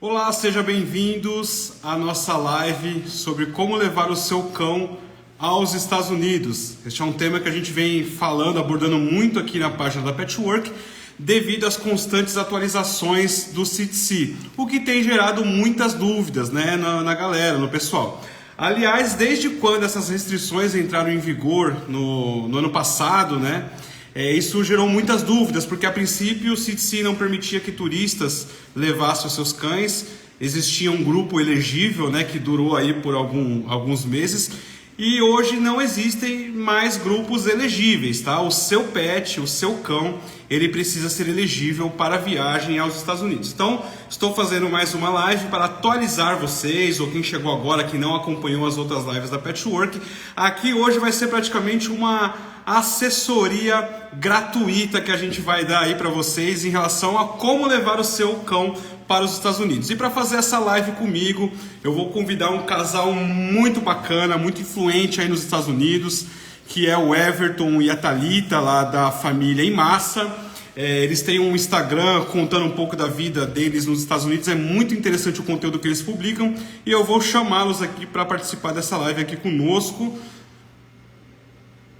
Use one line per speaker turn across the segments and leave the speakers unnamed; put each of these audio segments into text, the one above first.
Olá, sejam bem-vindos à nossa live sobre como levar o seu cão aos Estados Unidos. Este é um tema que a gente vem falando, abordando muito aqui na página da Petchwork, devido às constantes atualizações do CDC, o que tem gerado muitas dúvidas, né, na galera, no pessoal. Aliás, desde quando essas restrições entraram em vigor no ano passado, né? Isso gerou muitas dúvidas, porque a princípio o CDC não permitia que turistas levassem os seus cães. Existia um grupo elegível, né, que durou aí por alguns meses, e hoje não existem mais grupos elegíveis, tá? O seu pet, o seu cão, ele precisa ser elegível para a viagem aos Estados Unidos. Então, estou fazendo mais uma live para atualizar vocês, ou quem chegou agora que não acompanhou as outras lives da Petchwork. Aqui hoje vai ser praticamente uma assessoria gratuita que a gente vai dar aí para vocês em relação a como levar o seu cão para os Estados Unidos. E para fazer essa live comigo, eu vou convidar um casal muito bacana, muito influente aí nos Estados Unidos, que é o Everton e a Thalita, lá da família Em Massa. Eles têm um Instagram contando um pouco da vida deles nos Estados Unidos. É muito interessante o conteúdo que eles publicam. E eu vou chamá-los aqui para participar dessa live aqui conosco.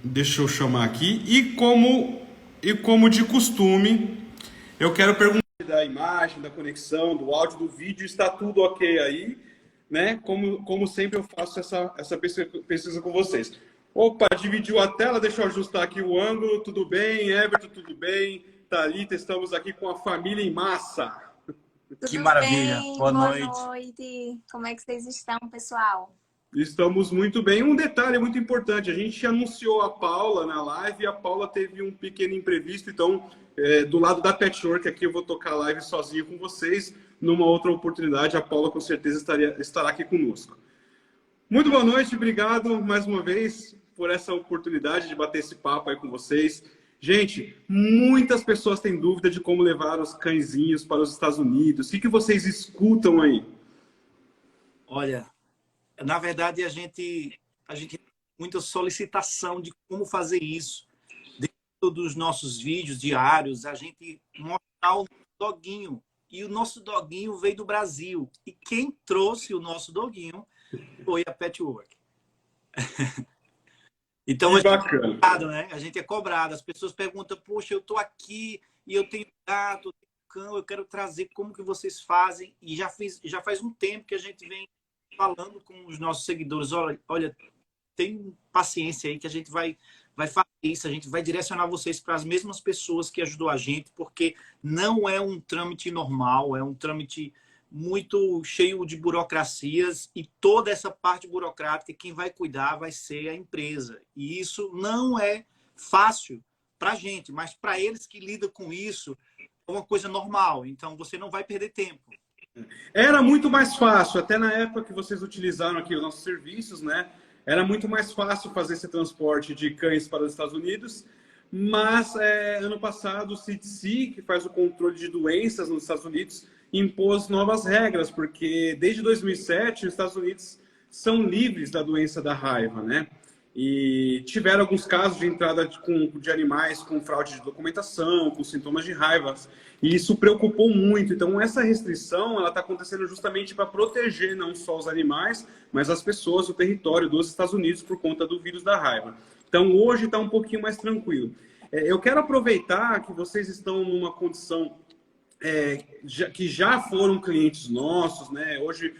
Deixa eu chamar aqui. E como de costume, eu quero perguntar da imagem, da conexão, do áudio, do vídeo, está tudo ok aí, né? Como sempre eu faço essa pesquisa com vocês. Opa, dividiu a tela, deixa eu ajustar aqui o ângulo. Tudo bem, Everton, tudo bem? Thalita, estamos aqui com a família Em Massa.
Que maravilha.
Bem?
Boa
Boa
noite.
noite. Como é que vocês estão, pessoal?
Estamos muito bem. Um detalhe muito importante, a gente anunciou a Paula na live e a Paula teve um pequeno imprevisto, então do lado da Petchwork aqui eu vou tocar a live sozinho com vocês. Numa outra oportunidade, a Paula com certeza estará aqui conosco. Muito boa noite, obrigado mais uma vez por essa oportunidade de bater esse papo aí com vocês. Gente, muitas pessoas têm dúvida de como levar os cãezinhos para os Estados Unidos. O que vocês escutam aí?
Olha, na verdade a gente tem muita solicitação de como fazer isso. Dentro dos nossos vídeos diários, a gente mostrar o doguinho. E o nosso doguinho veio do Brasil. E quem trouxe o nosso doguinho foi a Petchwork. Então,
bacana.
Né? A gente é cobrado. As pessoas perguntam, poxa, eu estou aqui e eu tenho gato, eu tenho cão, eu quero trazer, como que vocês fazem? E já faz um tempo que a gente vem falando com os nossos seguidores, olha, tem paciência aí que a gente vai fazer isso, a gente vai direcionar vocês para as mesmas pessoas que ajudou a gente, porque não é um trâmite normal, é um trâmite muito cheio de burocracias e toda essa parte burocrática, quem vai cuidar vai ser a empresa. E isso não é fácil para a gente, mas para eles que lidam com isso, é uma coisa normal. Então, você não vai perder tempo.
Era muito mais fácil, até na época que vocês utilizaram aqui os nossos serviços, né? Era muito mais fácil fazer esse transporte de cães para os Estados Unidos, mas ano passado o CDC, que faz o controle de doenças nos Estados Unidos, impôs novas regras, porque desde 2007 os Estados Unidos são livres da doença da raiva, né? E tiveram alguns casos de entrada de animais com fraude de documentação, com sintomas de raiva, e isso preocupou muito. Então, essa restrição ela está acontecendo justamente para proteger não só os animais, mas as pessoas, o território dos Estados Unidos por conta do vírus da raiva. Então, hoje está um pouquinho mais tranquilo. Eu quero aproveitar que vocês estão numa condição que já foram clientes nossos, né? Hoje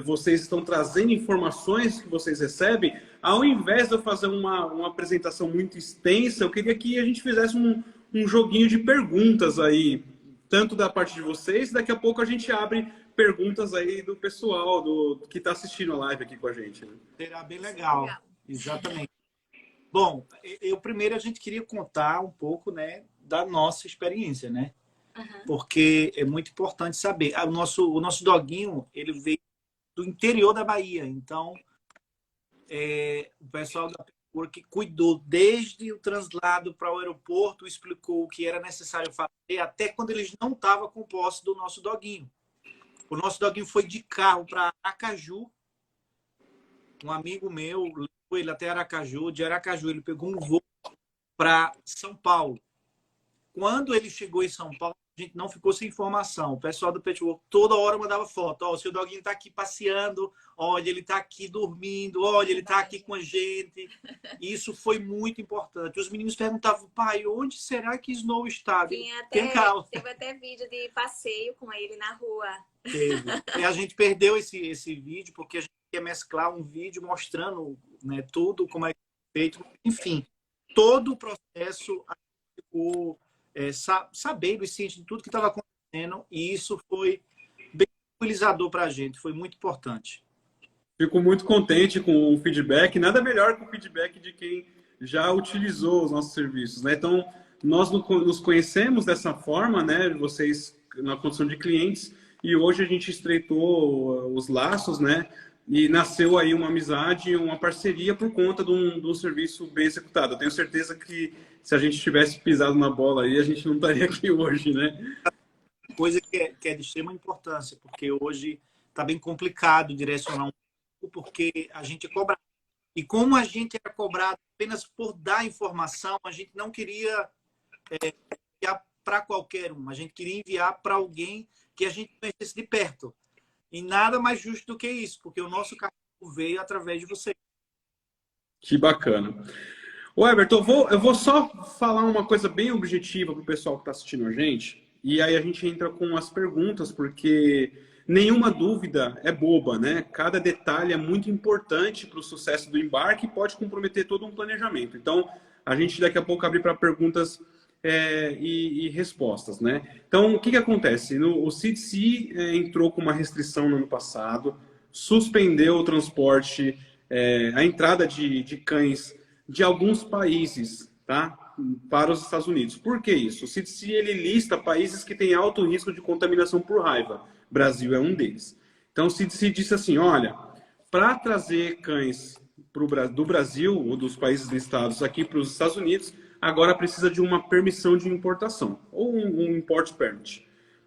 vocês estão trazendo informações que vocês recebem. Ao invés de eu fazer uma apresentação muito extensa, eu queria que a gente fizesse um joguinho de perguntas aí, tanto da parte de vocês, daqui a pouco a gente abre perguntas aí do pessoal que está assistindo a live aqui com a gente. Né?
Será bem legal. Exatamente. Bom, primeiro a gente queria contar um pouco, né, da nossa experiência, né? Porque é muito importante saber. O nosso doguinho, ele veio do interior da Bahia. Então, o pessoal da Petchwork cuidou desde o translado para o aeroporto, explicou o que era necessário fazer, até quando eles não estavam com posse do nosso doguinho. O nosso doguinho foi de carro para Aracaju. Um amigo meu levou ele até Aracaju. De Aracaju, ele pegou um voo para São Paulo. Quando ele chegou em São Paulo, a gente não ficou sem informação. O pessoal do Patchwork toda hora mandava foto. Ó, o seu doguinho tá aqui passeando, olha, ele tá aqui dormindo, olha, ele tá aqui com a gente. E isso foi muito importante. Os meninos perguntavam, pai, onde será que Snow está?
Teve até vídeo de passeio com ele na rua.
Teve. E a gente perdeu esse vídeo, porque a gente ia mesclar um vídeo mostrando, né, tudo, como é feito. Enfim, todo o processo a gente ficou sabendo e ciente de tudo que estava acontecendo, e isso foi bem tranquilizador para a gente, foi muito importante.
Fico muito contente com o feedback, nada melhor que o feedback de quem já utilizou os nossos serviços, né? Então, nós nos conhecemos dessa forma, né? Vocês na condição de clientes, e hoje a gente estreitou os laços, né? E nasceu aí uma amizade, uma parceria por conta de um serviço bem executado. Eu tenho certeza que se a gente tivesse pisado na bola aí, a gente não estaria aqui hoje, né?
Coisa que é de extrema importância, porque hoje está bem complicado direcionar um pouco, porque a gente é cobrado. E como a gente era cobrado apenas por dar informação, a gente não queria enviar para qualquer um. A gente queria enviar para alguém que a gente conhecesse de perto. E nada mais justo do que isso, porque o nosso carro veio através de você.
Que bacana. Ô, Everton, eu vou só falar uma coisa bem objetiva para o pessoal que está assistindo a gente, e aí a gente entra com as perguntas, porque nenhuma dúvida é boba, né? Cada detalhe é muito importante para o sucesso do embarque e pode comprometer todo um planejamento. Então, a gente daqui a pouco abre para perguntas e respostas, né? Então, o que acontece? O CDC entrou com uma restrição no ano passado, suspendeu o transporte, a entrada de cães de alguns países, tá? Para os Estados Unidos. Por que isso? O CDC ele lista países que têm alto risco de contaminação por raiva. Brasil é um deles. Então, o CDC disse assim, olha, para trazer cães do Brasil ou dos países listados aqui para os Estados Unidos, agora precisa de uma permissão de importação, ou um import permit.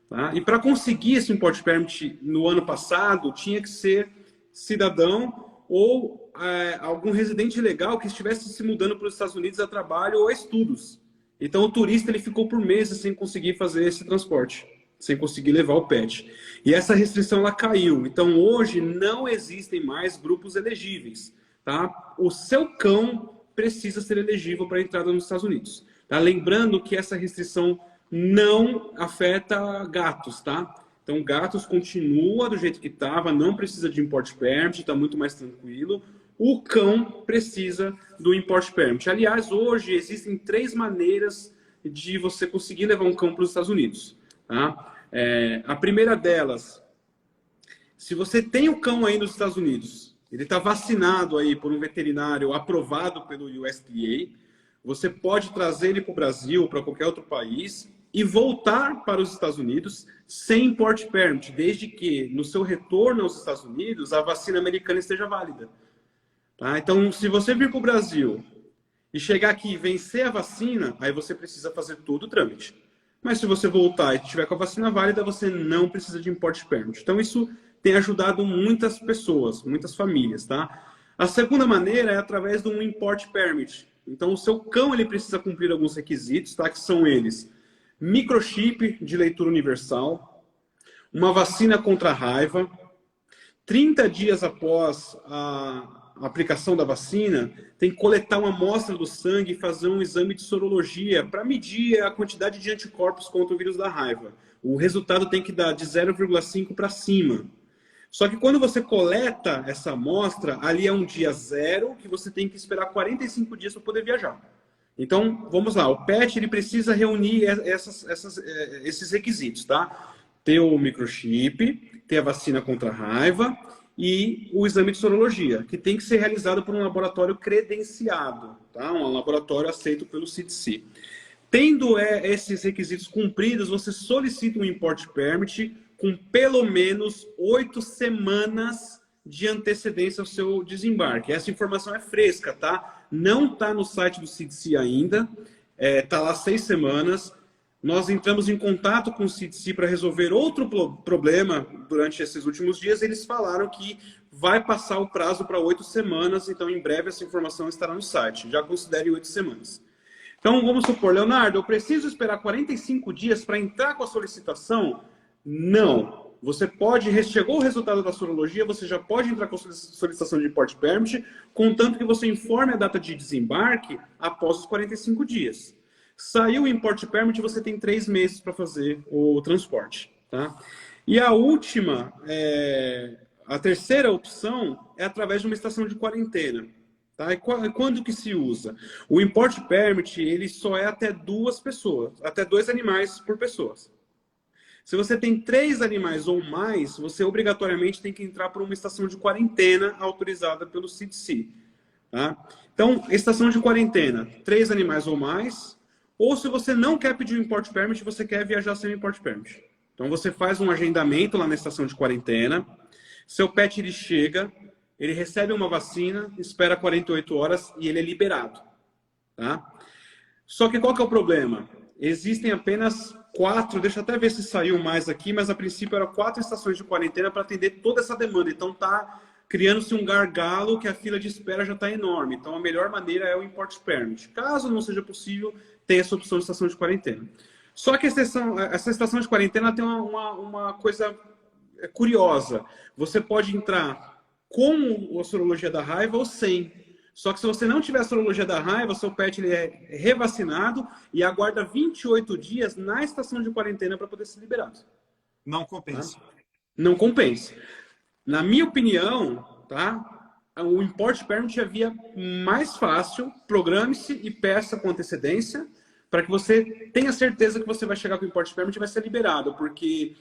Tá? E para conseguir esse import permit no ano passado, tinha que ser cidadão ou algum residente legal que estivesse se mudando para os Estados Unidos a trabalho ou a estudos. Então o turista ele ficou por meses sem conseguir fazer esse transporte, sem conseguir levar o pet. E essa restrição ela caiu. Então hoje não existem mais grupos elegíveis. Tá? O seu cão precisa ser elegível para a entrada nos Estados Unidos. Tá? Lembrando que essa restrição não afeta gatos, tá? Então, gatos continua do jeito que estava, não precisa de import permit, está muito mais tranquilo. O cão precisa do import permit. Aliás, hoje existem 3 maneiras de você conseguir levar um cão para os Estados Unidos. Tá? A primeira delas, se você tem o cão aí nos Estados Unidos, ele está vacinado aí por um veterinário aprovado pelo USDA, você pode trazer ele para o Brasil, para qualquer outro país, e voltar para os Estados Unidos sem import permit, desde que no seu retorno aos Estados Unidos a vacina americana esteja válida. Tá? Então, se você vir para o Brasil e chegar aqui e vencer a vacina, aí você precisa fazer todo o trâmite. Mas se você voltar e tiver com a vacina válida, você não precisa de import permit. Então, isso tem ajudado muitas pessoas, muitas famílias, tá? A segunda maneira é através de um import permit. Então, o seu cão ele precisa cumprir alguns requisitos, tá? Que são eles: microchip de leitura universal, uma vacina contra a raiva, 30 dias após a aplicação da vacina, tem que coletar uma amostra do sangue e fazer um exame de sorologia para medir a quantidade de anticorpos contra o vírus da raiva. O resultado tem que dar de 0,5 para cima. Só que quando você coleta essa amostra, ali é um dia zero que você tem que esperar 45 dias para poder viajar. Então, vamos lá. O PET ele precisa reunir esses requisitos, tá? Ter o microchip, ter a vacina contra a raiva e o exame de sorologia, que tem que ser realizado por um laboratório credenciado, tá? Um laboratório aceito pelo CDC. Tendo esses requisitos cumpridos, você solicita um import permit com pelo menos 8 semanas de antecedência ao seu desembarque. Essa informação é fresca, tá? Não está no site do CDC ainda, está lá 6 semanas. Nós entramos em contato com o CDC para resolver outro problema durante esses últimos dias. Eles falaram que vai passar o prazo para 8 semanas, então em breve essa informação estará no site. Já considere 8 semanas. Então, vamos supor, Leonardo, eu preciso esperar 45 dias para entrar com a solicitação? Não. Você pode, chegou o resultado da sorologia, você já pode entrar com a solicitação de Import Permit, contanto que você informe a data de desembarque após os 45 dias. Saiu o Import Permit, você tem 3 meses para fazer o transporte. Tá? E a última, a terceira opção é através de uma estação de quarentena. Tá? E quando que se usa? O Import Permit, ele só é até 2 pessoas, até 2 animais por pessoa. Se você tem 3 animais ou mais, você obrigatoriamente tem que entrar por uma estação de quarentena autorizada pelo CDC. Tá? Então, estação de quarentena, 3 animais ou mais, ou se você não quer pedir o Import Permit, você quer viajar sem o Import Permit. Então, você faz um agendamento lá na estação de quarentena, seu pet ele chega, ele recebe uma vacina, espera 48 horas e ele é liberado. Tá? Só que qual que é o problema? Existem apenas 4, deixa eu até ver se saiu mais aqui, mas a princípio eram 4 estações de quarentena para atender toda essa demanda. Então tá criando-se um gargalo que a fila de espera já está enorme. Então a melhor maneira é o Import Permit. Caso não seja possível, tem essa opção de estação de quarentena. Só que essa estação de quarentena tem uma coisa curiosa. Você pode entrar com a sorologia da raiva ou sem. Só que se você não tiver a sorologia da raiva, seu pet ele é revacinado e aguarda 28 dias na estação de quarentena para poder ser liberado.
Não compensa.
Tá? Não compensa. Na minha opinião, tá? O Import Permit é a via mais fácil. Programe-se e peça com antecedência para que você tenha certeza que você vai chegar com o Import Permit e vai ser liberado. Porque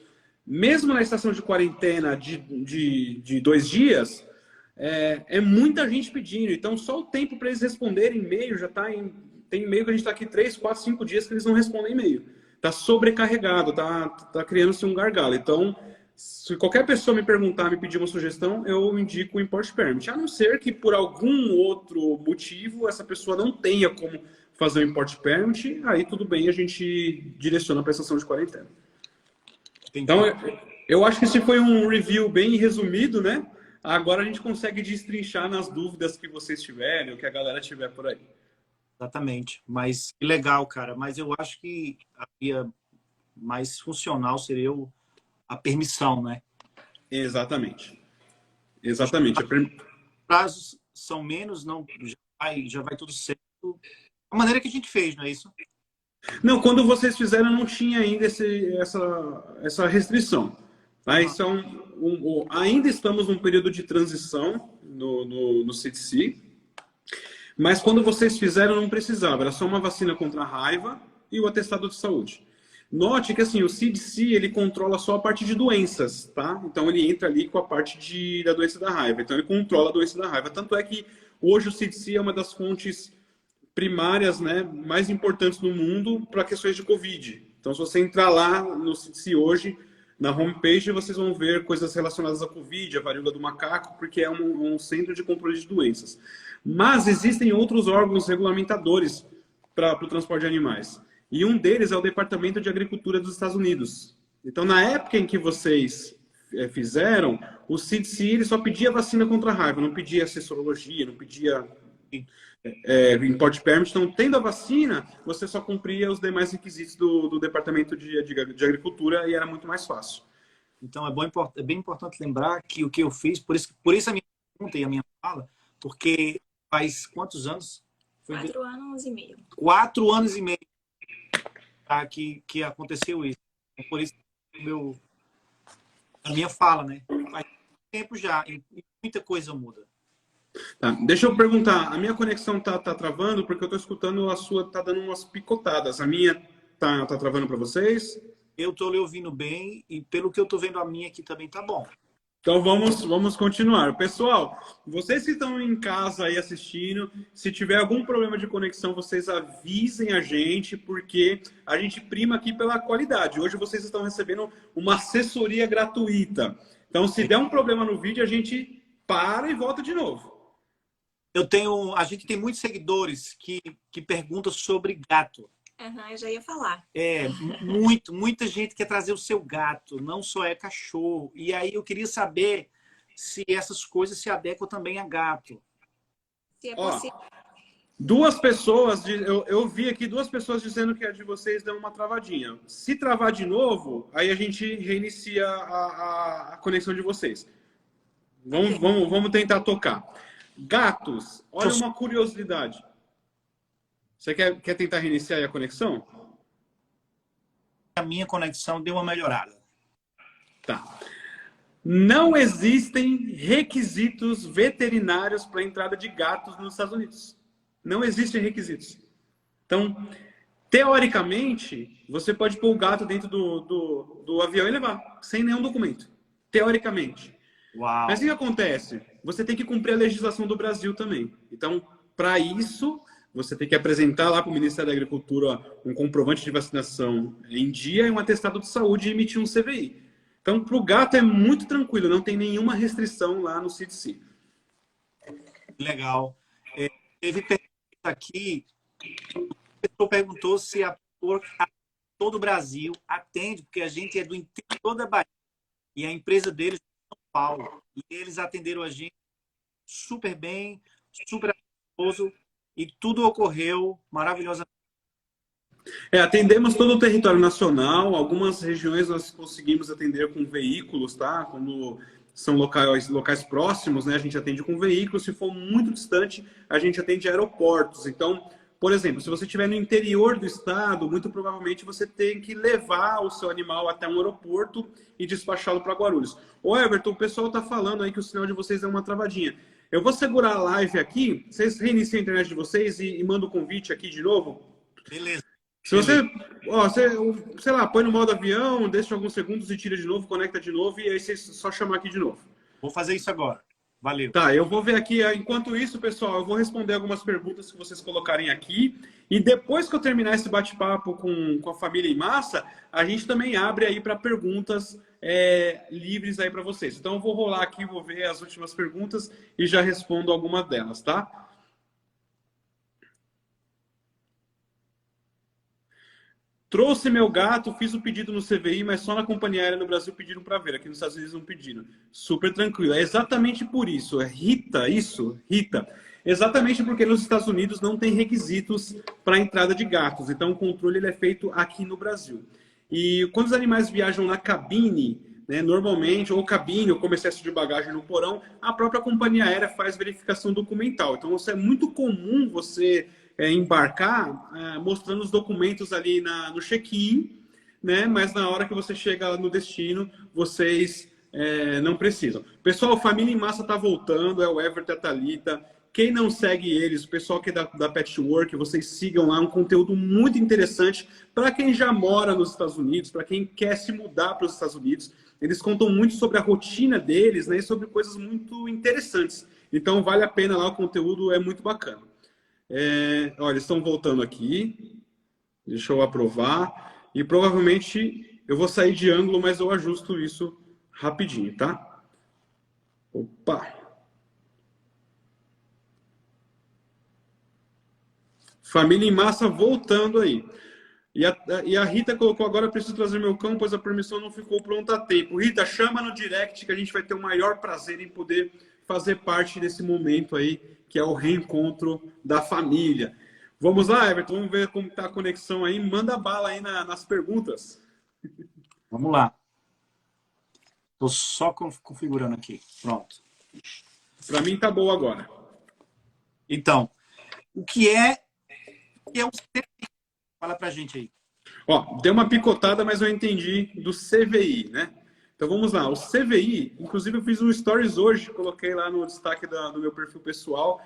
mesmo na estação de quarentena de 2 dias... É muita gente pedindo, então só o tempo para eles responderem e-mail já está em... Tem e-mail que a gente está aqui 3, 4, 5 dias que eles não respondem e-mail. Está sobrecarregado, tá criando-se um gargalo. Então, se qualquer pessoa me perguntar, me pedir uma sugestão, eu indico o Import Permit. A não ser que por algum outro motivo essa pessoa não tenha como fazer o Import Permit, aí tudo bem, a gente direciona para a estação de quarentena. Então, eu acho que esse foi um review bem resumido, né? Agora a gente consegue destrinchar nas dúvidas que vocês tiverem, ou que a galera tiver por aí.
Exatamente. Mas que legal, cara. Mas eu acho que a via mais funcional seria a permissão, né?
Exatamente. Exatamente.
Prazos são menos, não, já vai tudo certo. A maneira que a gente fez, não é isso?
Não, quando vocês fizeram não tinha ainda essa restrição. Tá? Isso ainda estamos num período de transição no CDC, mas quando vocês fizeram não precisava, era só uma vacina contra a raiva e o atestado de saúde. Note que assim, o CDC ele controla só a parte de doenças, tá? Então ele entra ali com a parte da doença da raiva, então ele controla a doença da raiva. Tanto é que hoje o CDC é uma das fontes primárias, né, mais importantes no mundo para questões de Covid. Então se você entrar lá no CDC hoje, na homepage vocês vão ver coisas relacionadas à Covid, a varíola do macaco, porque é um centro de controle de doenças. Mas existem outros órgãos regulamentadores para o transporte de animais. E um deles é o Departamento de Agricultura dos Estados Unidos. Então, na época em que vocês fizeram, o CDC ele só pedia vacina contra a raiva, não pedia sorologia, não pedia Import Permit. Então, tendo a vacina, você só cumpria os demais requisitos do Departamento de Agricultura e era muito mais fácil.
Então, é bem importante lembrar que o que eu fiz, por isso a minha pergunta e a minha fala, porque faz quantos anos?
4 anos e meio.
4 anos e meio tá, que aconteceu isso. Por isso a minha fala, né? Faz tempo já e muita coisa muda.
Tá, deixa eu perguntar, a minha conexão tá travando porque eu tô escutando a sua, tá dando umas picotadas. A minha tá travando para vocês?
Eu tô lhe ouvindo bem e pelo que eu tô vendo a minha aqui também tá bom.
Então vamos continuar. Pessoal, vocês que estão em casa aí assistindo, se tiver algum problema de conexão, vocês avisem a gente, porque a gente prima aqui pela qualidade. Hoje vocês estão recebendo uma assessoria gratuita. Então se der um problema no vídeo, a gente para e volta de novo.
A gente tem muitos seguidores que perguntam sobre gato.
Eu já ia falar.
Muita gente quer trazer o seu gato, não só é cachorro. E aí eu queria saber se essas coisas se adequam também a gato.
Se é possível.
Duas pessoas, eu vi aqui duas pessoas dizendo que a de vocês deu uma travadinha. Se travar de novo, aí a gente reinicia a conexão de vocês. Vamos tentar tocar. Gatos, olha uma curiosidade. Você quer tentar reiniciar aí a conexão?
A minha conexão deu uma melhorada.
Tá. Não existem requisitos veterinários para a entrada de gatos nos Estados Unidos. Não existem requisitos. Então, teoricamente, você pode pôr o gato dentro do avião e levar, sem nenhum documento. Teoricamente.
Uau.
Mas o que acontece? Você tem que cumprir a legislação do Brasil também. Então, para isso, você tem que apresentar lá para o Ministério da Agricultura um comprovante de vacinação em dia e um atestado de saúde e emitir um CVI. Então, para o gato é muito tranquilo, não tem nenhuma restrição lá no CDC.
Legal. Teve pergunta aqui, a pessoa perguntou se a todo o Brasil atende, porque a gente é do interior da Bahia e a empresa deles é de São Paulo. E eles atenderam a gente super bem, super amistoso e tudo ocorreu maravilhosamente.
Atendemos todo o território nacional, algumas regiões nós conseguimos atender com veículos, tá? Quando são locais próximos, né? A gente atende com veículos. Se for muito distante, a gente atende aeroportos. Então, por exemplo, se você estiver no interior do estado, muito provavelmente você tem que levar o seu animal até um aeroporto e despachá-lo para Guarulhos. Ô Everton, o pessoal está falando aí que o sinal de vocês é uma travadinha. Eu vou segurar a live aqui, vocês reiniciam a internet de vocês e mandam o convite aqui de novo.
Beleza.
Se você, sei lá, põe no modo avião, deixa alguns segundos e tira de novo, conecta de novo, e aí você só chamar aqui de novo.
Vou fazer isso agora. Valeu.
Tá, eu vou ver aqui. Enquanto isso, pessoal, eu vou responder algumas perguntas que vocês colocarem aqui. E depois que eu terminar esse bate-papo com a família em massa, a gente também abre aí para perguntas livres aí para vocês. Então eu vou rolar aqui, vou ver as últimas perguntas e já respondo algumas delas, tá? Trouxe meu gato, fiz o pedido no CVI, mas só na companhia aérea no Brasil pediram para ver. Aqui nos Estados Unidos não pediram. Super tranquilo. É exatamente por isso. Rita. Exatamente porque nos Estados Unidos não tem requisitos para a entrada de gatos. Então o controle ele é feito aqui no Brasil. E quando os animais viajam na cabine, né, normalmente, ou cabine, ou como excesso de bagagem no porão, a própria companhia aérea faz verificação documental. Então isso é muito comum você embarcar mostrando os documentos ali no check-in, né? Mas na hora que você chega no destino, vocês não precisam. Pessoal, Família em Massa está voltando, é o Everton e a Thalita. Quem não segue eles, o pessoal que é da Patchwork, vocês sigam lá, um conteúdo muito interessante para quem já mora nos Estados Unidos, para quem quer se mudar para os Estados Unidos. Eles contam muito sobre a rotina deles, né? E sobre coisas muito interessantes. Então vale a pena lá, o conteúdo é muito bacana. Olha, eles estão voltando aqui. Deixa eu aprovar. E provavelmente eu vou sair de ângulo, mas eu ajusto isso rapidinho, tá? Opa! Família em Massa voltando aí. E a Rita colocou agora, preciso trazer meu cão, pois a permissão não ficou pronta a tempo. Rita, chama no direct que a gente vai ter o maior prazer em poder fazer parte desse momento aí, que é o reencontro da família. Vamos lá, Everton, vamos ver como está a conexão aí. Manda bala aí nas perguntas.
Vamos lá. Estou só configurando aqui. Pronto.
Para mim tá boa agora.
Então, o que é o CVI? Fala pra gente aí.
Deu uma picotada, mas eu entendi do CVI, né? Então vamos lá. O CVI, inclusive eu fiz um stories hoje, coloquei lá no destaque do meu perfil pessoal.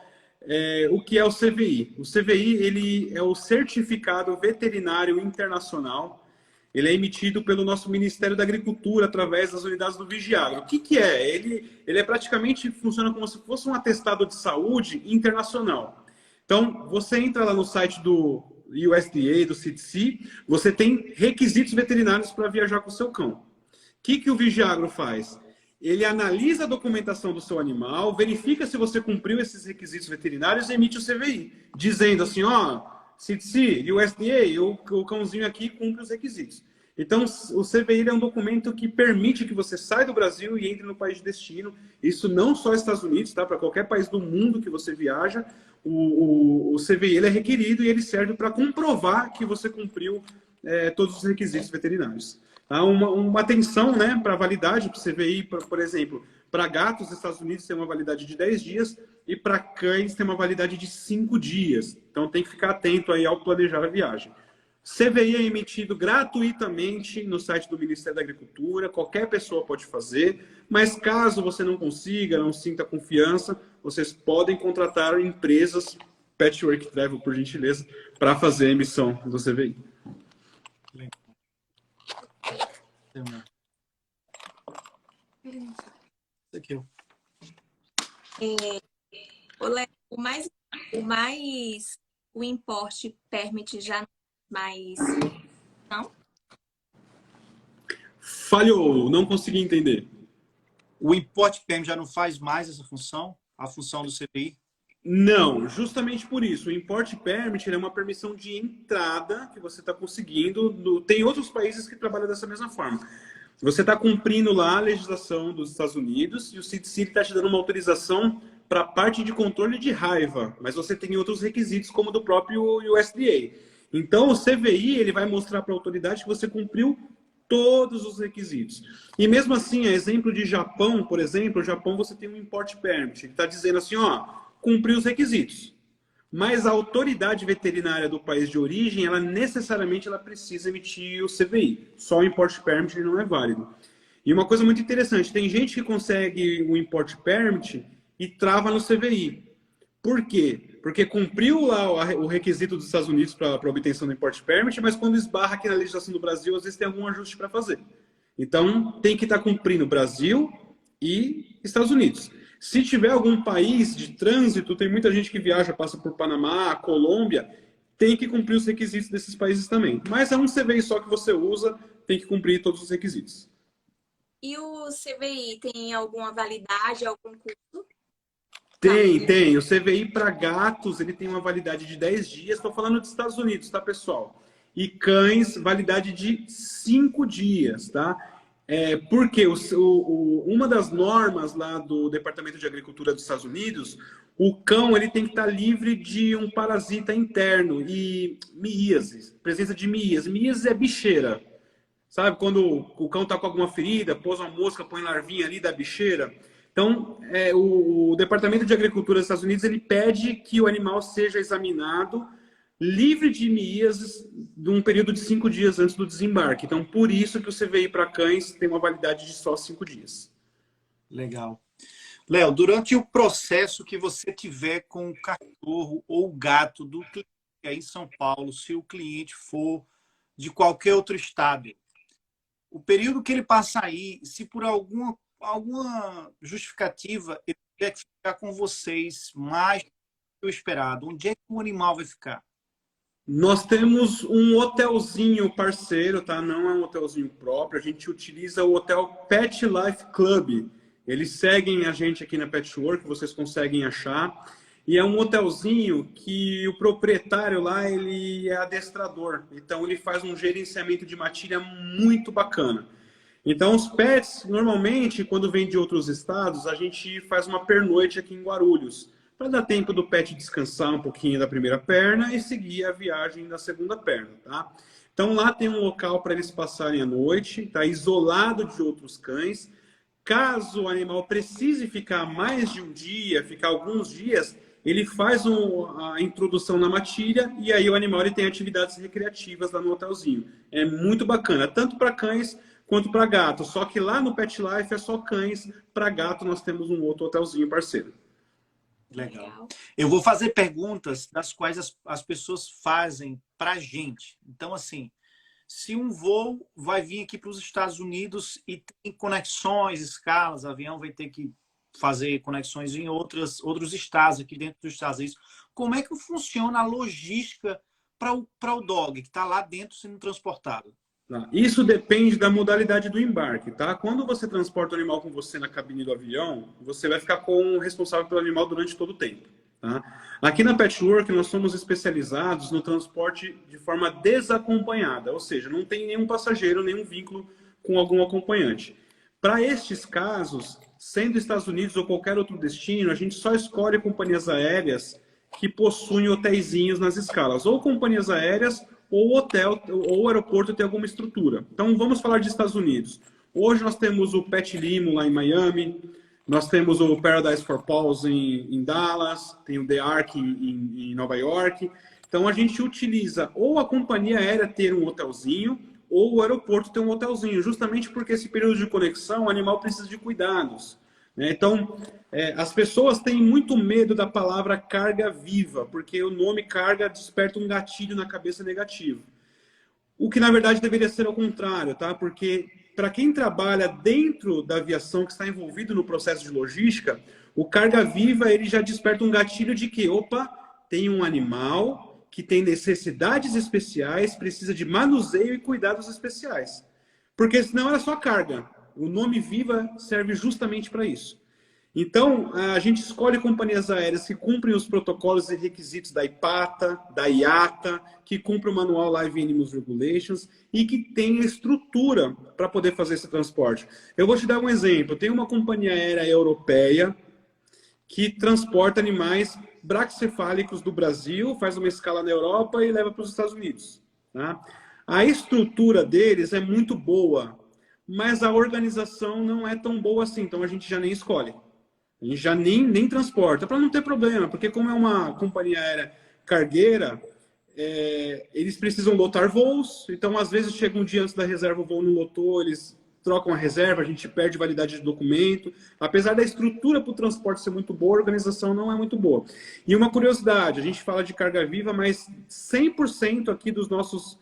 O que é o CVI? O CVI ele é o Certificado Veterinário Internacional. Ele é emitido pelo nosso Ministério da Agricultura através das unidades do Vigiagro. O que é? Ele é praticamente, funciona como se fosse um atestado de saúde internacional. Então, você entra lá no site do USDA, do CDC, você tem requisitos veterinários para viajar com o seu cão. O que o Vigiagro faz? Ele analisa a documentação do seu animal, verifica se você cumpriu esses requisitos veterinários e emite o CVI, dizendo assim, CDC, USDA, o cãozinho aqui cumpre os requisitos. Então, o CVI é um documento que permite que você saia do Brasil e entre no país de destino. Isso não só Estados Unidos, tá? Para qualquer país do mundo que você viaja. o CVI ele é requerido e ele serve para comprovar que você cumpriu todos os requisitos veterinários. Tá? Uma atenção, né, para a validade para o CVI, por exemplo, para gatos nos Estados Unidos tem uma validade de 10 dias e para cães tem uma validade de 5 dias. Então tem que ficar atento aí ao planejar a viagem. CVI é emitido gratuitamente no site do Ministério da Agricultura, qualquer pessoa pode fazer, mas caso você não consiga, não sinta confiança, vocês podem contratar empresas, Patchwork Travel, por gentileza, para fazer a emissão do CVI.
Isso aqui, ó.
Léo, o import permit já não mais não?
Falhou, não consegui entender.
O import permit já não faz mais essa função? A função do CVI?
Não, justamente por isso. O Import Permit é uma permissão de entrada que você está conseguindo. Tem outros países que trabalham dessa mesma forma. Você está cumprindo lá a legislação dos Estados Unidos e o CDC está te dando uma autorização para a parte de controle de raiva, mas você tem outros requisitos, como do próprio USDA. Então, o CVI ele vai mostrar para a autoridade que você cumpriu todos os requisitos. E mesmo assim, a exemplo de Japão, por exemplo, o Japão você tem um Import Permit. Ele está dizendo assim, ó, cumpriu os requisitos. Mas a autoridade veterinária do país de origem, ela necessariamente ela precisa emitir o CVI. Só o Import Permit ele não é válido. E uma coisa muito interessante, tem gente que consegue o Import Permit e trava no CVI. Por quê? Porque cumpriu lá o requisito dos Estados Unidos para a obtenção do Import Permit, mas quando esbarra aqui na legislação do Brasil, às vezes tem algum ajuste para fazer. Então, tem que estar cumprindo Brasil e Estados Unidos. Se tiver algum país de trânsito, tem muita gente que viaja, passa por Panamá, Colômbia, tem que cumprir os requisitos desses países também. Mas é um CVI só que você usa, tem que cumprir todos os requisitos.
E o CVI tem alguma validade, algum custo?
Tem. O CVI para gatos, ele tem uma validade de 10 dias. Estou falando dos Estados Unidos, tá, pessoal? E cães, validade de 5 dias, tá? Porque uma das normas lá do Departamento de Agricultura dos Estados Unidos, o cão ele tem que estar livre de um parasita interno e miíase, presença de miíase. Miíase é bicheira. Sabe, quando o cão está com alguma ferida, pôs uma mosca, põe larvinha ali da bicheira. Então, o Departamento de Agricultura dos Estados Unidos ele pede que o animal seja examinado livre de miíases de um período de 5 dias antes do desembarque. Então, por isso que o CVI para cães tem uma validade de só 5 dias.
Legal. Léo, durante o processo que você tiver com o cachorro ou o gato do cliente aí em São Paulo, se o cliente for de qualquer outro estado, o período que ele passa aí, se por alguma justificativa ele tiver que ficar com vocês mais do que o esperado, onde é que o animal vai ficar?
Nós temos um hotelzinho parceiro, tá? Não é um hotelzinho próprio. A gente utiliza o hotel Pet Life Club. Eles seguem a gente aqui na Patchwork, vocês conseguem achar. E é um hotelzinho que o proprietário lá, ele é adestrador. Então, ele faz um gerenciamento de matilha muito bacana. Então, os pets, normalmente, quando vêm de outros estados, a gente faz uma pernoite aqui em Guarulhos, para dar tempo do pet descansar um pouquinho da primeira perna e seguir a viagem da segunda perna, tá? Então, lá tem um local para eles passarem a noite, tá isolado de outros cães. Caso o animal precise ficar mais de um dia, ficar alguns dias, ele faz a introdução na matilha e aí o animal ele tem atividades recreativas lá no hotelzinho. É muito bacana, tanto para cães quanto para gato. Só que lá no Pet Life é só cães, para gato nós temos um outro hotelzinho parceiro.
Legal. Eu vou fazer perguntas das quais as pessoas fazem para a gente. Então, assim, se um voo vai vir aqui para os Estados Unidos e tem conexões, escalas, o avião vai ter que fazer conexões em outros estados aqui dentro dos Estados Unidos, como é que funciona a logística para o dog que está lá dentro sendo transportado?
Isso depende da modalidade do embarque, tá? Quando você transporta o animal com você na cabine do avião, você vai ficar com o responsável pelo animal durante todo o tempo, tá? Aqui na Patchwork, nós somos especializados no transporte de forma desacompanhada, ou seja, não tem nenhum passageiro, nenhum vínculo com algum acompanhante. Para estes casos, sendo Estados Unidos ou qualquer outro destino, a gente só escolhe companhias aéreas que possuem hotéisinhos nas escalas, ou companhias aéreas, ou hotel, ou aeroporto tem alguma estrutura. Então, vamos falar de Estados Unidos. Hoje nós temos o Pet Limo lá em Miami, nós temos o Paradise for Paws em Dallas, tem o The Ark em Nova York. Então, a gente utiliza ou a companhia aérea ter um hotelzinho, ou o aeroporto ter um hotelzinho, justamente porque esse período de conexão, o animal precisa de cuidados. Né? Então, as pessoas têm muito medo da palavra carga viva, porque o nome carga desperta um gatilho na cabeça negativo. O que, na verdade, deveria ser ao contrário, tá? Porque para quem trabalha dentro da aviação, que está envolvido no processo de logística, o carga viva ele já desperta um gatilho de que, opa, tem um animal que tem necessidades especiais, precisa de manuseio e cuidados especiais. Porque senão era só carga. O nome Viva serve justamente para isso. Então, a gente escolhe companhias aéreas que cumprem os protocolos e requisitos da IPATA, da IATA, que cumprem o manual Live Animals Regulations e que tem estrutura para poder fazer esse transporte. Eu vou te dar um exemplo. Tem uma companhia aérea europeia que transporta animais braquicefálicos do Brasil, faz uma escala na Europa e leva para os Estados Unidos. Tá? A estrutura deles é muito boa, mas a organização não é tão boa assim, então a gente já nem escolhe. A gente já nem transporta, para não ter problema, porque como é uma companhia aérea cargueira, eles precisam lotar voos, então às vezes chega um dia antes da reserva, o voo não lotou, eles trocam a reserva, a gente perde validade de documento. Apesar da estrutura para o transporte ser muito boa, a organização não é muito boa. E uma curiosidade, a gente fala de carga viva, mas 100% aqui dos nossos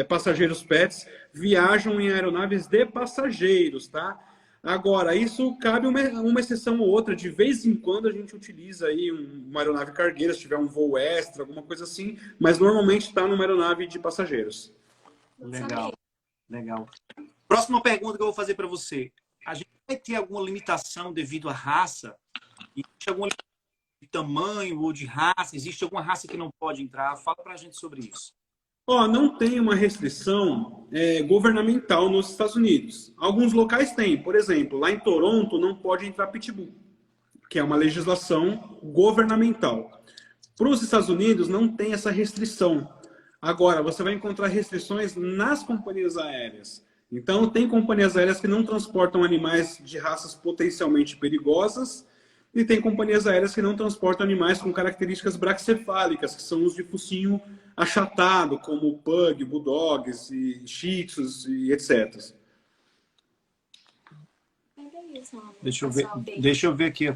passageiros pets viajam em aeronaves de passageiros, tá? Agora, isso cabe uma exceção ou outra. De vez em quando a gente utiliza aí uma aeronave cargueira, se tiver um voo extra, alguma coisa assim, mas normalmente está numa aeronave de passageiros.
Legal, legal. Próxima pergunta que eu vou fazer para você. A gente vai ter alguma limitação devido à raça? Existe alguma limitação de tamanho ou de raça? Existe alguma raça que não pode entrar? Fala para a gente sobre isso.
Não tem uma restrição governamental nos Estados Unidos. Alguns locais têm. Por exemplo, lá em Toronto não pode entrar pitbull, que é uma legislação governamental. Para os Estados Unidos não tem essa restrição. Agora, você vai encontrar restrições nas companhias aéreas. Então, tem companhias aéreas que não transportam animais de raças potencialmente perigosas e tem companhias aéreas que não transportam animais com características braquicefálicas, que são os de focinho achatado, como pug, bulldogs, e shih tzus e etc.
Deixa eu ver aqui.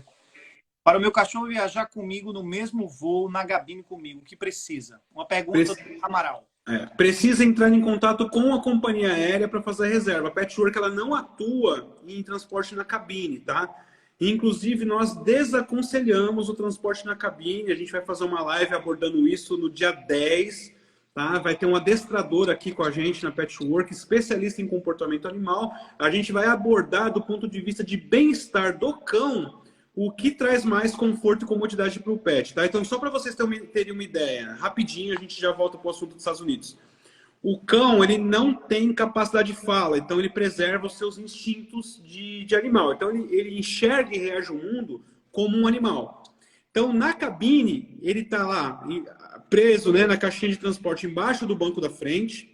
Para o meu cachorro viajar comigo no mesmo voo, na cabine comigo, o que precisa? Uma pergunta do Amaral.
Precisa entrar em contato com a companhia aérea para fazer a reserva. A Patchwork ela não atua em transporte na cabine, tá? Inclusive, nós desaconselhamos o transporte na cabine. A gente vai fazer uma live abordando isso no dia 10. Tá? Vai ter um adestrador aqui com a gente na Patchwork, especialista em comportamento animal. A gente vai abordar do ponto de vista de bem-estar do cão o que traz mais conforto e comodidade para o pet. Tá? Então, só para vocês terem uma ideia, rapidinho a gente já volta para o assunto dos Estados Unidos. O cão, ele não tem capacidade de fala, então ele preserva os seus instintos de animal. Então, ele enxerga e reage ao mundo como um animal. Então, na cabine, ele está lá preso, né, na caixinha de transporte embaixo do banco da frente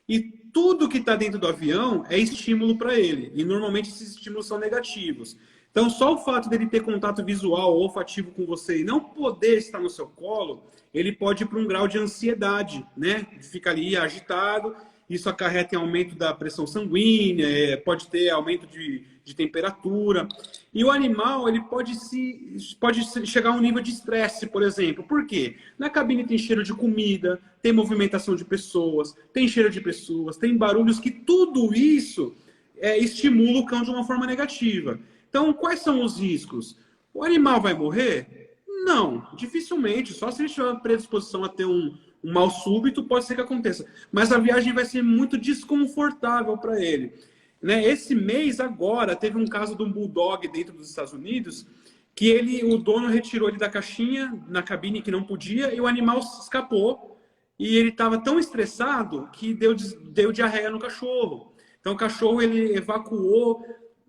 e tudo que está dentro do avião é estímulo para ele. E, normalmente, esses estímulos são negativos. Então, só o fato dele ter contato visual ou olfativo com você e não poder estar no seu colo, ele pode ir para um grau de ansiedade, né? De ficar ali agitado, isso acarreta em aumento da pressão sanguínea, pode ter aumento de temperatura. E o animal, ele pode chegar a um nível de estresse, por exemplo. Por quê? Na cabine tem cheiro de comida, tem movimentação de pessoas, tem cheiro de pessoas, tem barulhos, que tudo isso estimula o cão de uma forma negativa. Então, quais são os riscos? O animal vai morrer? Não, dificilmente. Só se ele tiver predisposição a ter um mal súbito, pode ser que aconteça. Mas a viagem vai ser muito desconfortável para ele. Né? Esse mês, agora, teve um caso de um bulldog dentro dos Estados Unidos que o dono retirou ele da caixinha, na cabine que não podia, e o animal escapou. E ele estava tão estressado que deu diarreia no cachorro. Então, o cachorro ele evacuou,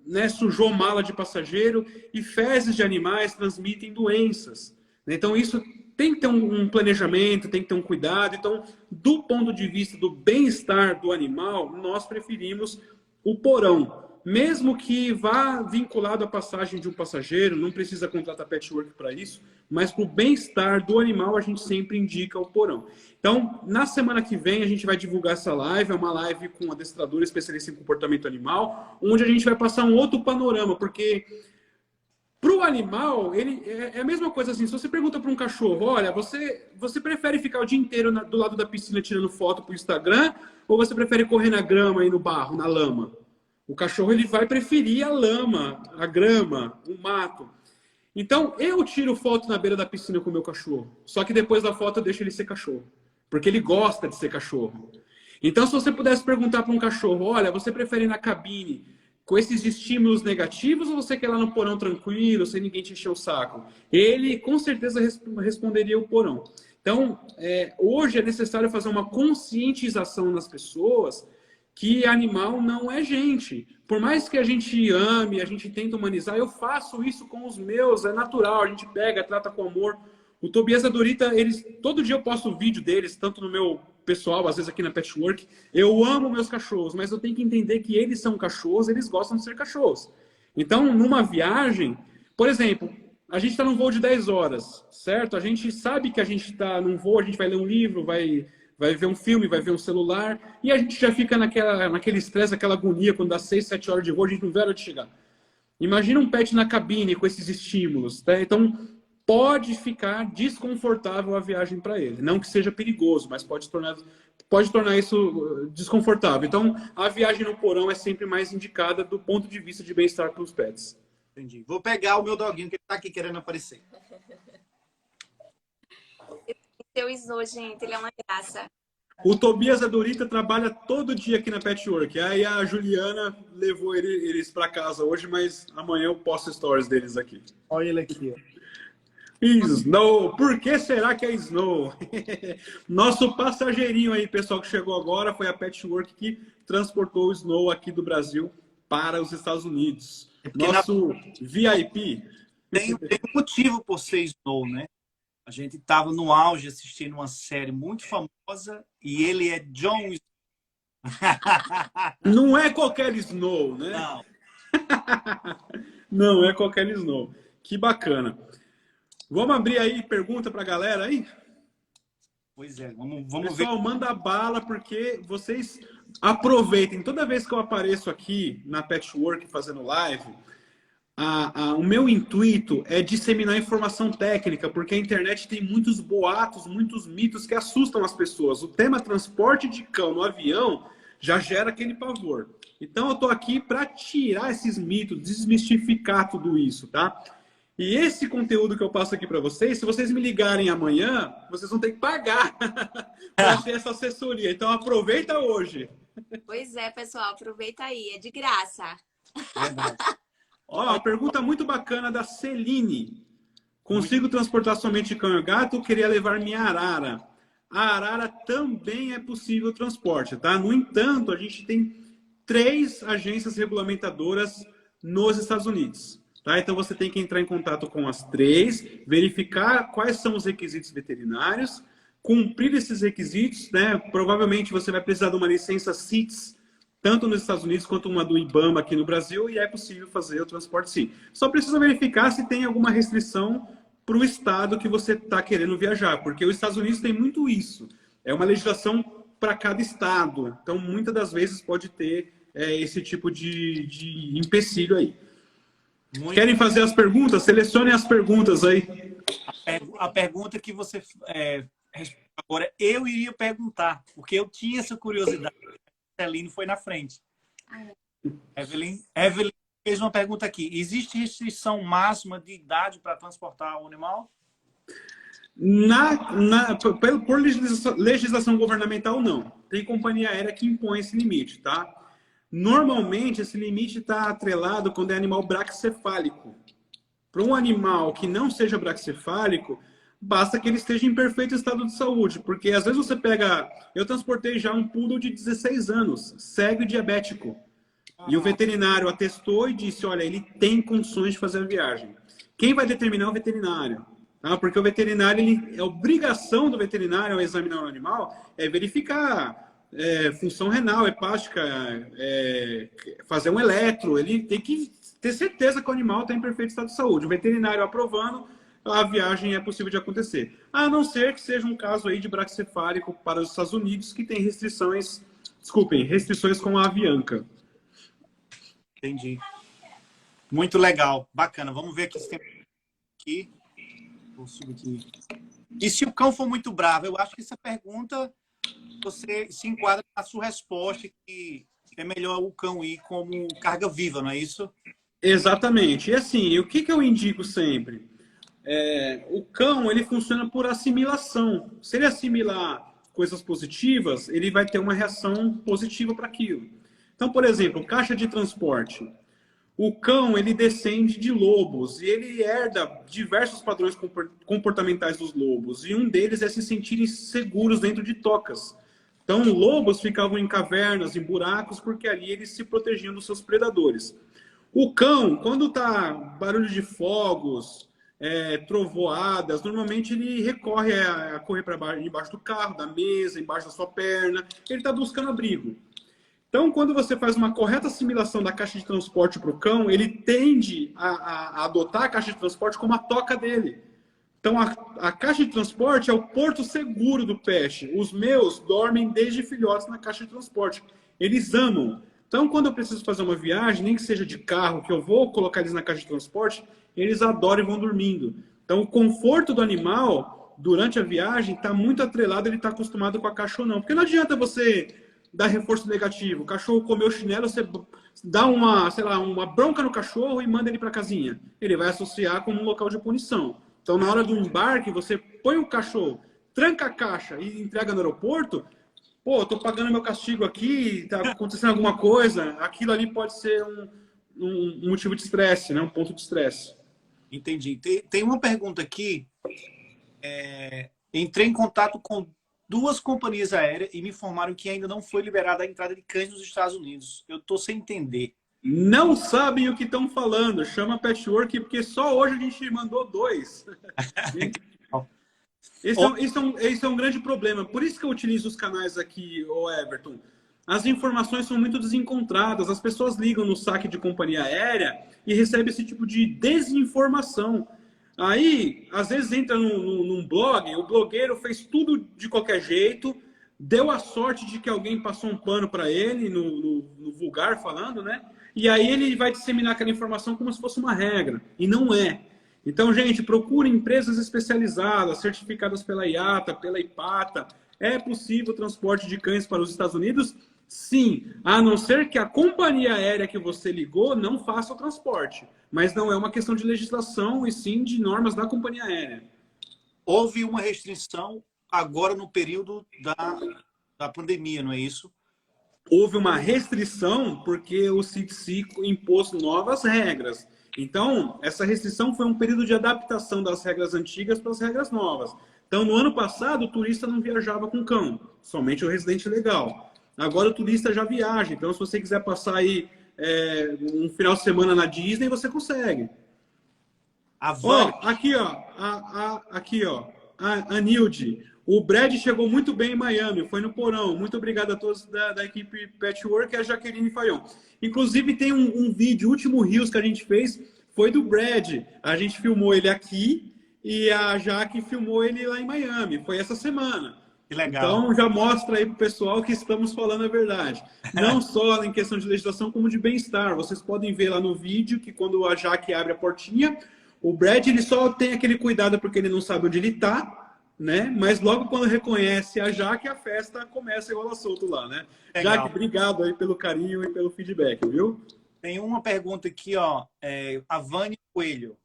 né, sujou mala de passageiro, e fezes de animais transmitem doenças. Então, isso tem que ter um planejamento, tem que ter um cuidado. Então, do ponto de vista do bem-estar do animal, nós preferimos o porão. Mesmo que vá vinculado à passagem de um passageiro, não precisa contratar patchwork para isso, mas para o bem-estar do animal, a gente sempre indica o porão. Então, na semana que vem, a gente vai divulgar essa live, é uma live com um adestrador especialista em comportamento animal, onde a gente vai passar um outro panorama, porque para o animal, ele é a mesma coisa assim, se você pergunta para um cachorro, olha, você prefere ficar o dia inteiro do lado da piscina tirando foto para o Instagram, ou você prefere correr na grama e no barro, na lama? O cachorro ele vai preferir a lama, a grama, o mato. Então, eu tiro foto na beira da piscina com o meu cachorro. Só que depois da foto eu deixo ele ser cachorro. Porque ele gosta de ser cachorro. Então, se você pudesse perguntar para um cachorro, olha, você prefere ir na cabine com esses estímulos negativos ou você quer ir lá no porão tranquilo, sem ninguém te encher o saco? Ele, com certeza, responderia o porão. Então, hoje é necessário fazer uma conscientização nas pessoas que animal não é gente. Por mais que a gente ame, a gente tenta humanizar, eu faço isso com os meus, é natural, a gente pega, trata com amor. O Tobias e a Dorita, todo dia eu posto vídeo deles, tanto no meu pessoal, às vezes aqui na Patchwork. Eu amo meus cachorros, mas eu tenho que entender que eles são cachorros, eles gostam de ser cachorros. Então, numa viagem, por exemplo, a gente está num voo de 10 horas, certo? A gente sabe que a gente está num voo, a gente vai ler um livro, vai ver um filme, vai ver um celular, e a gente já fica naquele estresse, aquela agonia, quando dá 6, 7 horas de voo, a gente não vê a hora de chegar. Imagina um pet na cabine com esses estímulos, tá? Então, pode ficar desconfortável a viagem para ele. Não que seja perigoso, mas pode tornar isso desconfortável. Então, a viagem no porão é sempre mais indicada do ponto de vista de bem-estar para os pets.
Entendi. Vou pegar o meu doguinho que está aqui querendo aparecer.
Seu Snow, gente, ele é uma graça.
O Tobias e a Dorita trabalha todo dia aqui na Patchwork. Aí a Juliana levou eles para casa hoje, mas amanhã eu posto stories deles aqui.
Olha ele aqui.
Snow, por que será que é Snow? Nosso passageirinho aí, pessoal, que chegou agora, foi a Patchwork que transportou o Snow aqui do Brasil para os Estados Unidos. Nosso VIP.
Tem um motivo por ser Snow, né? A gente estava no auge assistindo uma série muito famosa e ele é Jon Snow.
Não é qualquer Snow, né?
Não.
Não é qualquer Snow. Que bacana. Vamos abrir aí pergunta para a galera aí?
Pois é, vamos ver.
Pessoal, manda bala, porque vocês aproveitem. Toda vez que eu apareço aqui na Patchwork fazendo live, o meu intuito é disseminar informação técnica, porque a internet tem muitos boatos, muitos mitos que assustam as pessoas. O tema transporte de cão no avião já gera aquele pavor. Então eu estou aqui para tirar esses mitos, desmistificar tudo isso, tá? E esse conteúdo que eu passo aqui para vocês, se vocês me ligarem amanhã, vocês vão ter que pagar para ter essa assessoria. Então aproveita hoje.
Pois é, pessoal, aproveita aí, é de graça.
Verdade.
Ó, uma pergunta muito bacana da Celine. Consigo transportar somente cão e gato ou queria levar minha arara? A arara também é possível o transporte, tá? No entanto, a gente tem 3 agências regulamentadoras nos Estados Unidos. Tá? Então você tem que entrar em contato com as 3, verificar quais são os requisitos veterinários, cumprir esses requisitos, né? Provavelmente você vai precisar de uma licença CITES, tanto nos Estados Unidos quanto uma do IBAMA aqui no Brasil, e é possível fazer o transporte sim. Só precisa verificar se tem alguma restrição para o estado que você está querendo viajar, porque os Estados Unidos tem muito isso. É uma legislação para cada estado, então muitas das vezes pode ter esse tipo de empecilho aí. Querem fazer as perguntas? Selecionem as perguntas aí.
A pergunta que você respondeu agora, eu iria perguntar, porque eu tinha essa curiosidade. A Eveline foi na frente. Eveline fez uma pergunta aqui. Existe restrição máxima de idade para transportar o animal?
Por legislação governamental, não. Tem companhia aérea que impõe esse limite, tá? Normalmente, esse limite está atrelado quando é animal braquicefálico. Para um animal que não seja braquicefálico, basta que ele esteja em perfeito estado de saúde. Porque às vezes você pega... Eu transportei já um poodle de 16 anos, cego e diabético. E o veterinário atestou e disse, olha, ele tem condições de fazer a viagem. Quem vai determinar é o veterinário. tá? Porque o veterinário, é obrigação do veterinário ao examinar o animal é verificar função renal, hepática, fazer um eletro. Ele tem que ter certeza que o animal está em perfeito estado de saúde. O veterinário aprovando, a viagem é possível de acontecer. A não ser que seja um caso aí de braquicefálico para os Estados Unidos, que tem restrições com a Avianca.
Entendi. Muito legal, bacana. Vamos ver aqui se tem aqui. Vou subir aqui. E se o cão for muito bravo? Eu acho que essa pergunta você se enquadra na sua resposta, que é melhor o cão ir como carga viva, não é isso?
Exatamente. E assim, o que eu indico sempre? O cão, ele funciona por assimilação. Se ele assimilar coisas positivas, ele vai ter uma reação positiva para aquilo. Então, por exemplo, caixa de transporte. O cão, ele descende de lobos e ele herda diversos padrões comportamentais dos lobos. E um deles é se sentirem seguros dentro de tocas. Então, lobos ficavam em cavernas, em buracos, porque ali eles se protegiam dos seus predadores. O cão, quando tá barulho de fogos, trovoadas, normalmente ele recorre a correr para embaixo do carro, da mesa, embaixo da sua perna. Ele está buscando abrigo. Então, quando você faz uma correta assimilação da caixa de transporte para o cão, ele tende a adotar a caixa de transporte como a toca dele. Então, a caixa de transporte é o porto seguro do pet. Os meus dormem desde filhotes na caixa de transporte. Eles amam. Então, quando eu preciso fazer uma viagem, nem que seja de carro, que eu vou colocar eles na caixa de transporte, eles adoram e vão dormindo. Então, o conforto do animal, durante a viagem, está muito atrelado, ele está acostumado com a caixa ou não. Porque não adianta você dar reforço negativo. O cachorro comeu chinelo, você dá uma bronca no cachorro e manda ele para a casinha. Ele vai associar como um local de punição. Então, na hora do embarque, você põe o cachorro, tranca a caixa e entrega no aeroporto. Pô, eu tô pagando meu castigo aqui, tá acontecendo alguma coisa. Aquilo ali pode ser um motivo de estresse, né? Um ponto de estresse.
Entendi. Tem uma pergunta aqui. Entrei em contato com 2 companhias aéreas e me informaram que ainda não foi liberada a entrada de cães nos Estados Unidos. Eu tô sem entender.
Não sabem o que estão falando. Chama Patchwork, porque só hoje a gente mandou 2. Esse é um grande problema. Por isso que eu utilizo os canais aqui, Everton. As informações são muito desencontradas. As pessoas ligam no saque de companhia aérea e recebem esse tipo de desinformação. Aí, às vezes, entra num blog, o blogueiro fez tudo de qualquer jeito, deu a sorte de que alguém passou um pano para ele, no vulgar falando, né? E aí ele vai disseminar aquela informação como se fosse uma regra. E não é. Então, gente, procure empresas especializadas, certificadas pela IATA, pela IPATA. É possível o transporte de cães para os Estados Unidos? Sim, a não ser que a companhia aérea que você ligou não faça o transporte. Mas não é uma questão de legislação, e sim de normas da companhia aérea.
Houve uma restrição agora no período da pandemia, não é isso?
Houve uma restrição porque o CDC impôs novas regras. Então, essa restrição foi um período de adaptação das regras antigas para as regras novas. Então, no ano passado, o turista não viajava com cão, somente o residente legal. Agora o turista já viaja, então se você quiser passar aí um final de semana na Disney, você consegue. Aqui, ó, a Nilde. O Brad chegou muito bem em Miami, foi no porão. Muito obrigado a todos da equipe Patchwork e a Jaqueline Fayon. Inclusive tem um vídeo, o último Reels que a gente fez foi do Brad. A gente filmou ele aqui e a Jaque filmou ele lá em Miami. Foi essa semana.
Que legal.
Então já mostra aí pro pessoal que estamos falando a verdade. Não só em questão de legislação, como de bem-estar. Vocês podem ver lá no vídeo que quando a Jaque abre a portinha, o Brad ele só tem aquele cuidado porque ele não sabe onde ele está, né? Mas logo quando reconhece a Jaque, a festa começa igual a solto lá, né?
Legal.
Jaque, obrigado aí pelo carinho e pelo feedback, viu?
Tem uma pergunta aqui, ó, a Vânia Coelho.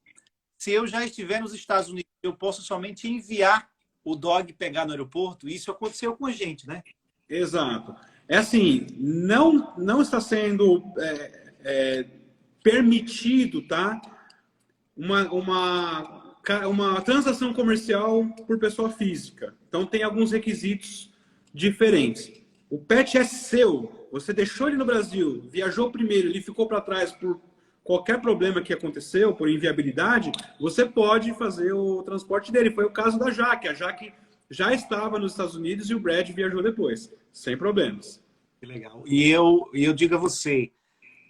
Se eu já estiver nos Estados Unidos, eu posso somente enviar o dog pegar no aeroporto? Isso aconteceu com a gente, né?
Exato. É assim, não está sendo permitido, tá? Uma transação comercial por pessoa física. Então, tem alguns requisitos diferentes. O pet é seu. Você deixou ele no Brasil, viajou primeiro, ele ficou para trás por qualquer problema que aconteceu por inviabilidade, você pode fazer o transporte dele. Foi o caso da Jaque. A Jaque já estava nos Estados Unidos e o Brad viajou depois, sem problemas.
Que legal. E eu digo a você,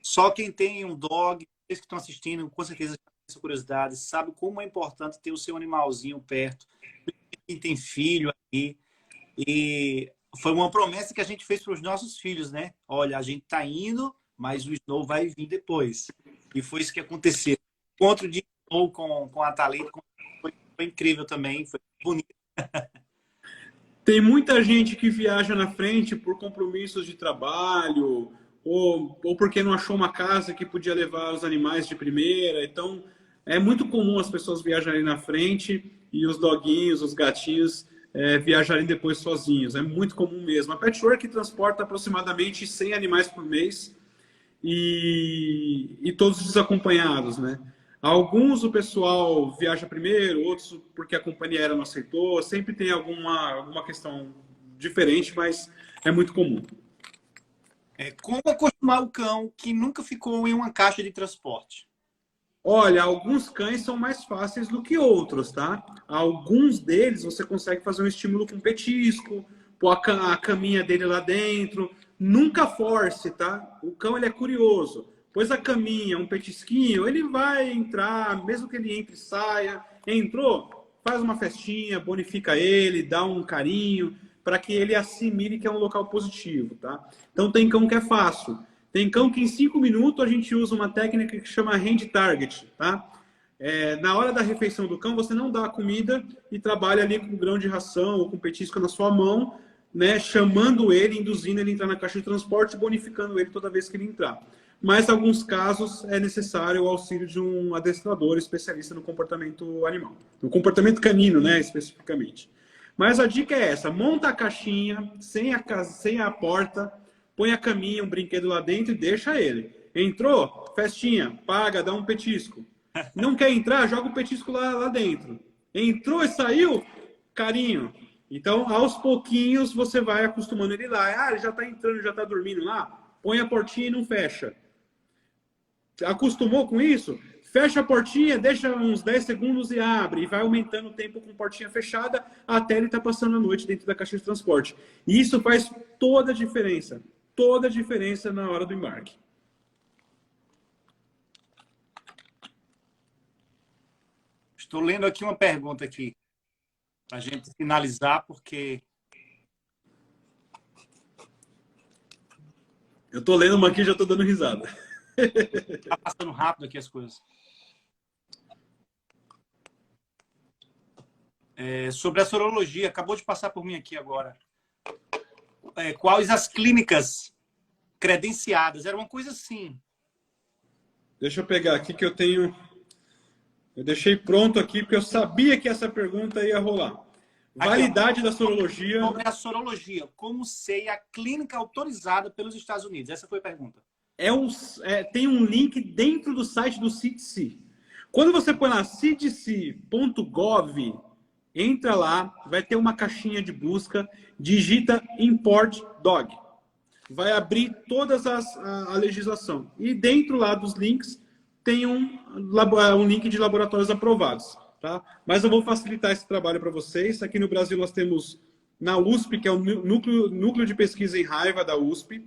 só quem tem um dog, vocês que estão assistindo, com certeza tem essa curiosidade, sabe como é importante ter o seu animalzinho perto. Quem tem filho aqui. E foi uma promessa que a gente fez para os nossos filhos, né? Olha, a gente tá indo, mas o Snow vai vir depois. E foi isso que aconteceu. O encontro de Snow com a Thalita foi incrível também, foi bonito.
Tem muita gente que viaja na frente por compromissos de trabalho ou porque não achou uma casa que podia levar os animais de primeira. Então, é muito comum as pessoas viajarem na frente e os doguinhos, os gatinhos, viajarem depois sozinhos. É muito comum mesmo. A Patchwork transporta aproximadamente 100 animais por mês e todos desacompanhados, né? Alguns o pessoal viaja primeiro, outros porque a companhia aérea não aceitou. Sempre tem alguma questão diferente, mas é muito comum.
Como acostumar o cão que nunca ficou em uma caixa de transporte?
Olha, alguns cães são mais fáceis do que outros, tá? Alguns deles você consegue fazer um estímulo com petisco, pôr a caminha dele lá dentro. Nunca force, tá? O cão ele é curioso. Pôs a caminha, um petisquinho, ele vai entrar, mesmo que ele entre e saia. Entrou, faz uma festinha, bonifica ele, dá um carinho, para que ele assimile que é um local positivo, tá? Então tem cão que é fácil. Tem cão que em 5 minutos a gente usa uma técnica que chama hand target, tá? Na hora da refeição do cão, você não dá a comida e trabalha ali com grão de ração ou com petisco na sua mão, né? Chamando ele, induzindo ele a entrar na caixa de transporte, bonificando ele toda vez que ele entrar. Mas, em alguns casos, é necessário o auxílio de um adestrador especialista no comportamento animal. No comportamento canino, né, especificamente. Mas a dica é essa. Monta a caixinha, sem a porta, põe a caminha, um brinquedo lá dentro e deixa ele. Entrou? Festinha. Paga, dá um petisco. Não quer entrar? Joga o petisco lá dentro. Entrou e saiu? Carinho. Então, aos pouquinhos, você vai acostumando ele lá. Ah, ele já está entrando, já está dormindo lá. Põe a portinha e não fecha. Acostumou com isso? Fecha a portinha, deixa uns 10 segundos e abre. E vai aumentando o tempo com portinha fechada até ele estar passando a noite dentro da caixa de transporte. E isso faz toda a diferença. Toda a diferença na hora do embarque.
Estou lendo aqui uma pergunta aqui, para a gente finalizar, porque...
Eu estou lendo uma aqui e já estou dando risada.
Está passando rápido aqui as coisas. Sobre a sorologia, acabou de passar por mim aqui agora. Quais as clínicas credenciadas? Era uma coisa assim.
Deixa eu pegar aqui que eu tenho... Eu deixei pronto aqui porque eu sabia que essa pergunta ia rolar. Validade da sorologia.
Sobre a sorologia, como ser a clínica autorizada pelos Estados Unidos? Essa foi a pergunta.
Tem um link dentro do site do CDC. Quando você põe lá cdc.gov, entra lá, vai ter uma caixinha de busca, digita Import Dog. Vai abrir todas a legislação. E dentro lá dos links tem um link de laboratórios aprovados. Tá? Mas eu vou facilitar esse trabalho para vocês. Aqui no Brasil nós temos na USP, que é o núcleo de pesquisa em raiva da USP,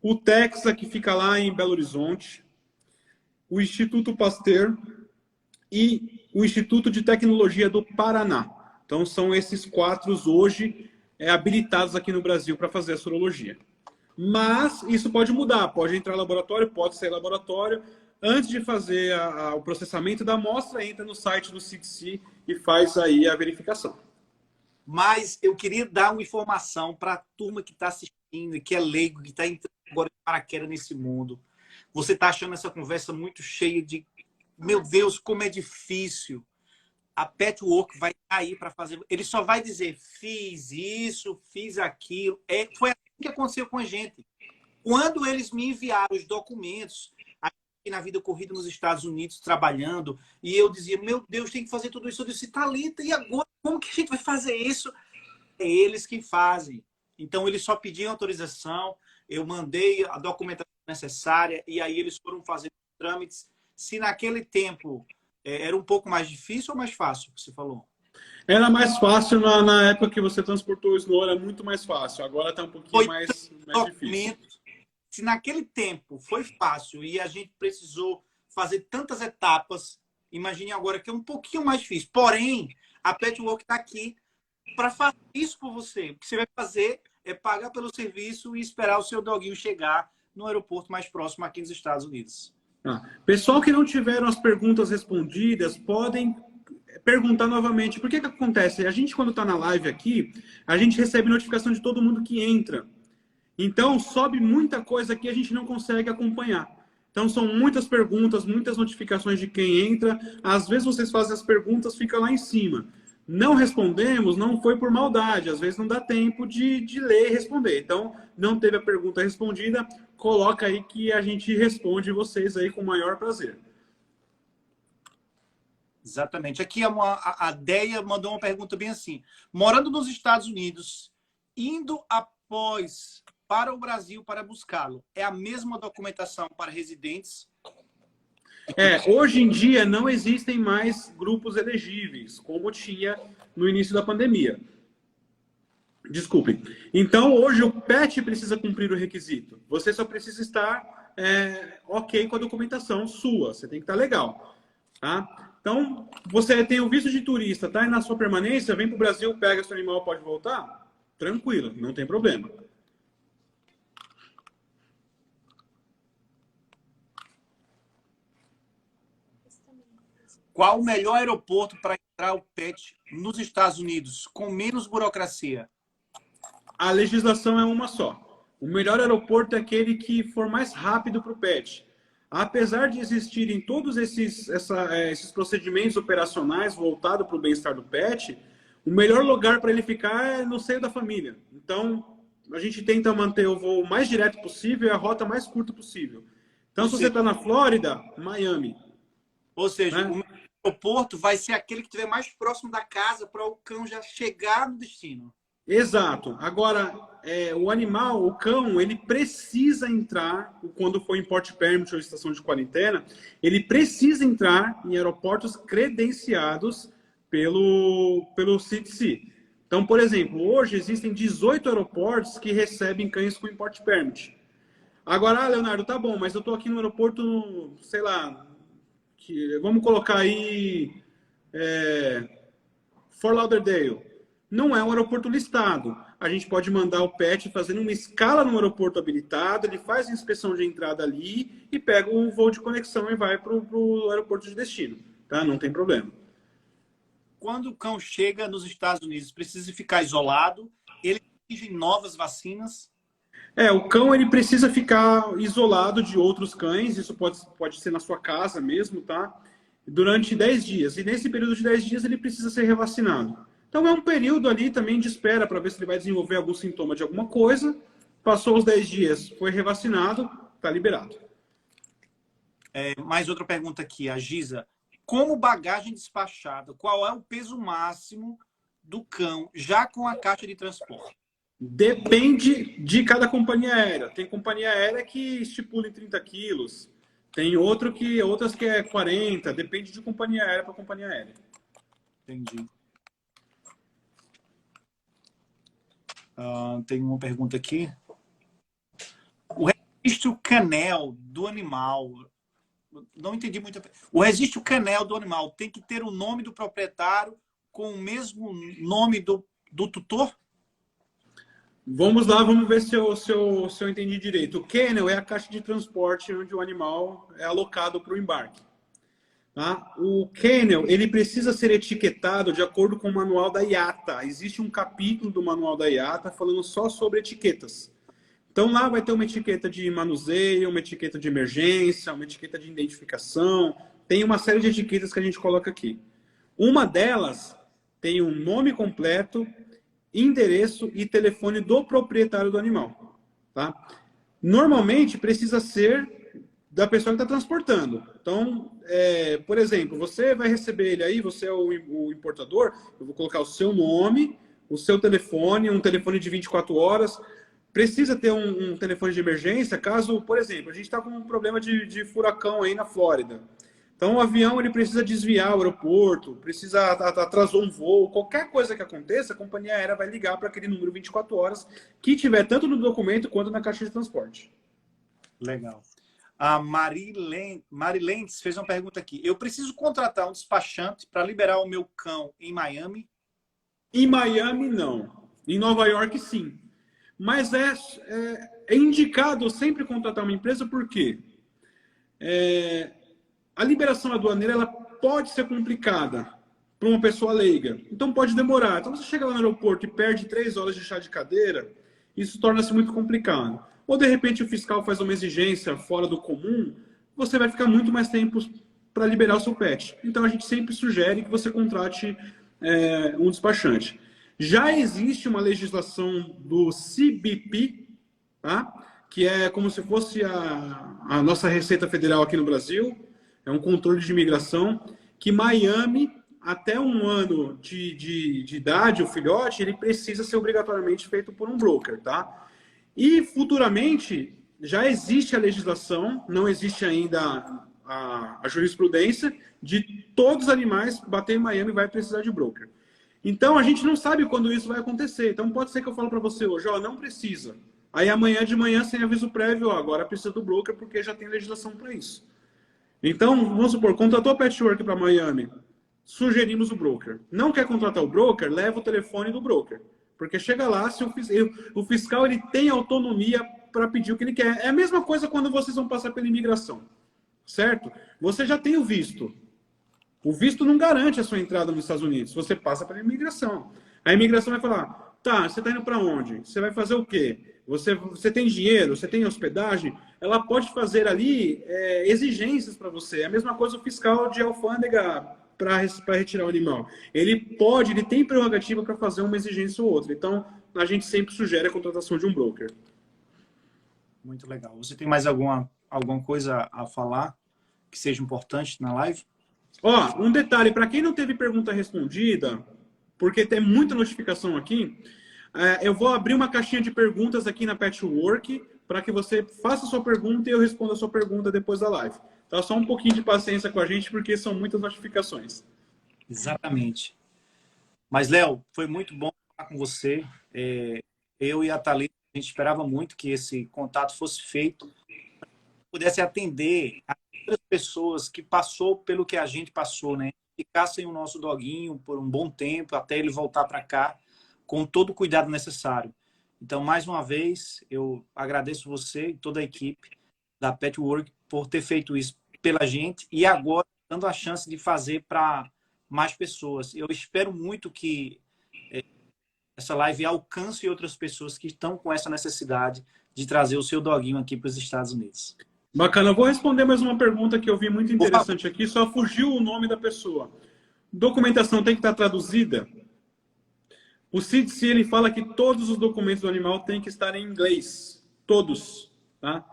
o Texa, que fica lá em Belo Horizonte, o Instituto Pasteur e o Instituto de Tecnologia do Paraná. Então são esses 4 hoje habilitados aqui no Brasil para fazer a sorologia. Mas isso pode mudar, pode entrar laboratório, pode sair laboratório. Antes de fazer o processamento da amostra, entra no site do CDC e faz aí a verificação.
Mas eu queria dar uma informação para a turma que está assistindo, que é leigo, que está entrando agora de paraquedas nesse mundo. Você está achando essa conversa muito cheia de... Meu Deus, como é difícil. A Patchwork vai cair para fazer... Ele só vai dizer, fiz isso, fiz aquilo. Foi assim que aconteceu com a gente. Quando eles me enviaram os documentos... na vida corrida nos Estados Unidos, trabalhando, e eu dizia, meu Deus, tem que fazer tudo isso. Eu disse, Thalita, e agora? Como que a gente vai fazer isso? É eles que fazem. Então, eles só pediam autorização, eu mandei a documentação necessária, e aí eles foram fazer os trâmites, se naquele tempo era um pouco mais difícil ou mais fácil, que você falou?
Era mais fácil na época que você transportou o Snow, era muito mais fácil. Agora está um pouquinho mais difícil.
Se naquele tempo foi fácil e a gente precisou fazer tantas etapas, imagine agora que é um pouquinho mais difícil. Porém, a Petwork está aqui para fazer isso por você. O que você vai fazer é pagar pelo serviço e esperar o seu doguinho chegar no aeroporto mais próximo aqui nos Estados Unidos.
Pessoal que não tiveram as perguntas respondidas, podem perguntar novamente. Por que acontece? A gente, quando está na live aqui, a gente recebe notificação de todo mundo que entra. Então, sobe muita coisa aqui, a gente não consegue acompanhar. Então, são muitas perguntas, muitas notificações de quem entra. Às vezes, vocês fazem as perguntas, fica lá em cima. Não respondemos, não foi por maldade. Às vezes, não dá tempo de ler e responder. Então, não teve a pergunta respondida, coloca aí que a gente responde vocês aí com o maior prazer.
Exatamente. Aqui a Deia mandou uma pergunta bem assim. Morando nos Estados Unidos, indo após para o Brasil para buscá-lo, é a mesma documentação para residentes?
Hoje em dia não existem mais grupos elegíveis, como tinha no início da pandemia. Desculpem. Então, hoje o PET precisa cumprir o requisito. Você só precisa estar ok com a documentação sua. Você tem que estar legal. Tá? Então, você tem o visto de turista, tá? E na sua permanência, vem para o Brasil, pega seu animal, pode voltar? Tranquilo, não tem problema.
Qual o melhor aeroporto para entrar o PET nos Estados Unidos, com menos burocracia?
A legislação é uma só. O melhor aeroporto é aquele que for mais rápido para o PET. Apesar de existirem todos esses procedimentos operacionais voltados para o bem-estar do PET, o melhor lugar para ele ficar é no seio da família. Então, a gente tenta manter o voo mais direto possível e a rota mais curta possível. Então, se você está na Flórida, Miami.
Ou seja, o aeroporto vai ser aquele que estiver mais próximo da casa para o cão já chegar no destino.
Exato. Agora, o animal, o cão, ele precisa entrar, quando for em Port Permit ou estação de quarentena, ele precisa entrar em aeroportos credenciados pelo CDC. Então, por exemplo, hoje existem 18 aeroportos que recebem cães com Import Permit. Agora, Leonardo, tá bom, mas eu estou aqui no aeroporto, sei lá, vamos colocar aí Fort Lauderdale. Não é um aeroporto listado. A gente pode mandar o PET fazendo uma escala no aeroporto habilitado, ele faz a inspeção de entrada ali e pega um voo de conexão e vai para o aeroporto de destino. Tá? Não tem problema.
Quando o cão chega nos Estados Unidos, precisa ficar isolado? Ele exige novas vacinas?
O cão ele precisa ficar isolado de outros cães, isso pode ser na sua casa mesmo, tá? Durante 10 dias. E nesse período de 10 dias ele precisa ser revacinado. Então é um período ali também de espera para ver se ele vai desenvolver algum sintoma de alguma coisa. Passou os 10 dias, foi revacinado, está liberado.
Mais outra pergunta aqui, a Giza. Como bagagem despachada, qual é o peso máximo do cão já com a caixa de transporte?
Depende de cada companhia aérea. Tem companhia aérea que estipula em 30 quilos. Tem outras que é 40. Depende de companhia aérea para companhia aérea.
Entendi. Tem uma pergunta aqui. O registro canel do animal. Não entendi muito. O registro canel do animal tem que ter o nome do proprietário com o mesmo nome do tutor?
Vamos lá, vamos ver se eu entendi direito. O kennel é a caixa de transporte onde o animal é alocado para o embarque. Tá? O kennel ele precisa ser etiquetado de acordo com o manual da IATA. Existe um capítulo do manual da IATA falando só sobre etiquetas. Então lá vai ter uma etiqueta de manuseio, uma etiqueta de emergência, uma etiqueta de identificação. Tem uma série de etiquetas que a gente coloca aqui. Uma delas tem um nome completo, endereço e telefone do proprietário do animal. Tá? Normalmente precisa ser da pessoa que está transportando. Então, por exemplo, você vai receber ele aí, você é o importador, eu vou colocar o seu nome, o seu telefone, um telefone de 24 horas. Precisa ter um telefone de emergência, caso, por exemplo, a gente está com um problema de furacão aí na Flórida. Então, o avião ele precisa desviar o aeroporto, precisa atrasou um voo, qualquer coisa que aconteça, a companhia aérea vai ligar para aquele número 24 horas que tiver tanto no documento quanto na caixa de transporte.
Legal. A Marilentes fez uma pergunta aqui. Eu preciso contratar um despachante para liberar o meu cão em Miami?
Em Miami, não. Em Nova York, sim. Mas é indicado sempre contratar uma empresa, por quê? A liberação aduaneira ela pode ser complicada para uma pessoa leiga. Então pode demorar. Então você chega lá no aeroporto e perde 3 horas de chá de cadeira, isso torna-se muito complicado. Ou de repente o fiscal faz uma exigência fora do comum, você vai ficar muito mais tempo para liberar o seu pet. Então a gente sempre sugere que você contrate um despachante. Já existe uma legislação do CBP, tá? Que é como se fosse a nossa Receita Federal aqui no Brasil, é um controle de imigração, que Miami, até 1 ano de idade, o filhote, ele precisa ser obrigatoriamente feito por um broker, tá? E futuramente, já existe a legislação, não existe ainda a jurisprudência, de todos os animais bater em Miami vai precisar de broker. Então, a gente não sabe quando isso vai acontecer. Então, pode ser que eu falo para você hoje, ó, não precisa. Aí, amanhã de manhã, sem aviso prévio, ó, agora precisa do broker porque já tem legislação para isso. Então, vamos supor, contratou a Patchwork para Miami, sugerimos o broker. Não quer contratar o broker, leva o telefone do broker. Porque chega lá, se o fiscal ele tem autonomia para pedir o que ele quer. É a mesma coisa quando vocês vão passar pela imigração, certo? Você já tem o visto. O visto não garante a sua entrada nos Estados Unidos. Você passa pela imigração. A imigração vai falar, tá, você está indo para onde? Você vai fazer o quê? Você tem dinheiro? Você tem hospedagem? Ela pode fazer ali exigências para você. É a mesma coisa o fiscal de alfândega para retirar o animal. Ele tem prerrogativa para fazer uma exigência ou outra. Então, a gente sempre sugere a contratação de um broker.
Muito legal. Você tem mais alguma coisa a falar que seja importante na live?
Ó, um detalhe, para quem não teve pergunta respondida, porque tem muita notificação aqui, eu vou abrir uma caixinha de perguntas aqui na Patchwork para que você faça a sua pergunta e eu responda a sua pergunta depois da live. Tá? Só um pouquinho de paciência com a gente, porque são muitas notificações.
Exatamente. Mas, Léo, foi muito bom falar com você. Eu e a Thalita, a gente esperava muito que esse contato fosse feito, pudesse atender a outras pessoas que passou pelo que a gente passou, né? Ficassem o nosso doguinho por um bom tempo, até ele voltar para cá, com todo o cuidado necessário. Então, mais uma vez, eu agradeço você e toda a equipe da Patchwork por ter feito isso pela gente e agora dando a chance de fazer para mais pessoas. Eu espero muito que essa live alcance outras pessoas que estão com essa necessidade de trazer o seu doguinho aqui para os Estados Unidos.
Bacana. Eu vou responder mais uma pergunta que eu vi muito interessante aqui. Só fugiu o nome da pessoa. Documentação tem que estar traduzida? O CDC ele fala que todos os documentos do animal têm que estar em inglês. Todos. Tá?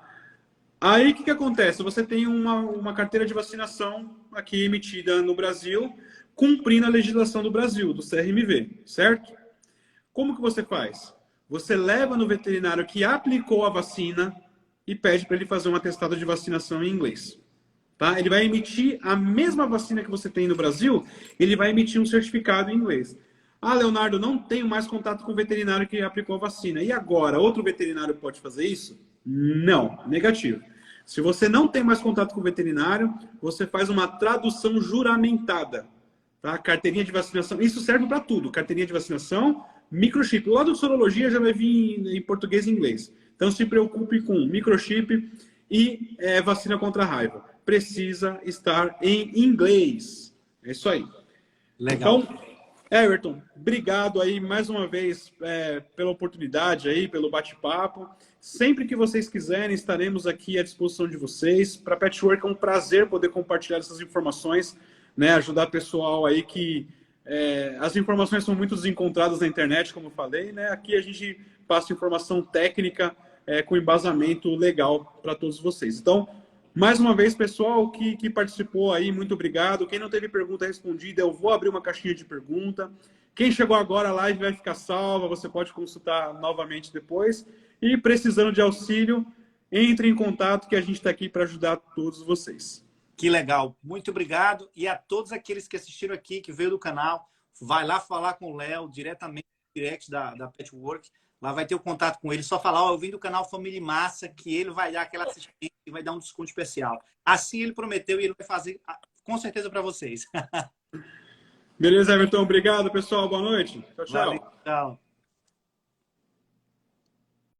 Aí o que acontece? Você tem uma carteira de vacinação aqui emitida no Brasil, cumprindo a legislação do Brasil, do CRMV, certo? Como que você faz? Você leva no veterinário que aplicou a vacina e pede para ele fazer um atestado de vacinação em inglês. Tá? Ele vai emitir a mesma vacina que você tem no Brasil, ele vai emitir um certificado em inglês. Ah, Leonardo, não tenho mais contato com o veterinário que aplicou a vacina. E agora, outro veterinário pode fazer isso? Não, negativo. Se você não tem mais contato com o veterinário, você faz uma tradução juramentada. Tá? Carteirinha de vacinação, isso serve para tudo. Carteirinha de vacinação, microchip. O lado de sorologia já vai vir em português e inglês. Então, se preocupe com microchip e vacina contra a raiva. Precisa estar em inglês. É isso aí.
Legal.
Então, Everton, obrigado aí mais uma vez pela oportunidade aí, pelo bate-papo. Sempre que vocês quiserem, estaremos aqui à disposição de vocês. Para a Patchwork é um prazer poder compartilhar essas informações, né? Ajudar o pessoal aí que as informações são muito desencontradas na internet, como eu falei, né? Aqui a gente passa informação técnica com embasamento legal para todos vocês. Então, mais uma vez, pessoal que participou aí, muito obrigado. Quem não teve pergunta respondida, eu vou abrir uma caixinha de pergunta. Quem chegou agora, a live vai ficar salva, você pode consultar novamente depois. E precisando de auxílio, entre em contato que a gente está aqui para ajudar todos vocês.
Que legal. Muito obrigado. E a todos aqueles que assistiram aqui, que veio do canal, vai lá falar com o Léo diretamente no direct da Patchwork. Lá vai ter o contato com ele. Só falar, ó, eu vim do canal Família Massa, que ele vai dar aquela assistência e vai dar um desconto especial. Assim ele prometeu e ele vai fazer com certeza para vocês.
Beleza, Everton. Obrigado, pessoal. Boa noite. Tchau, tchau.
Valeu, tchau.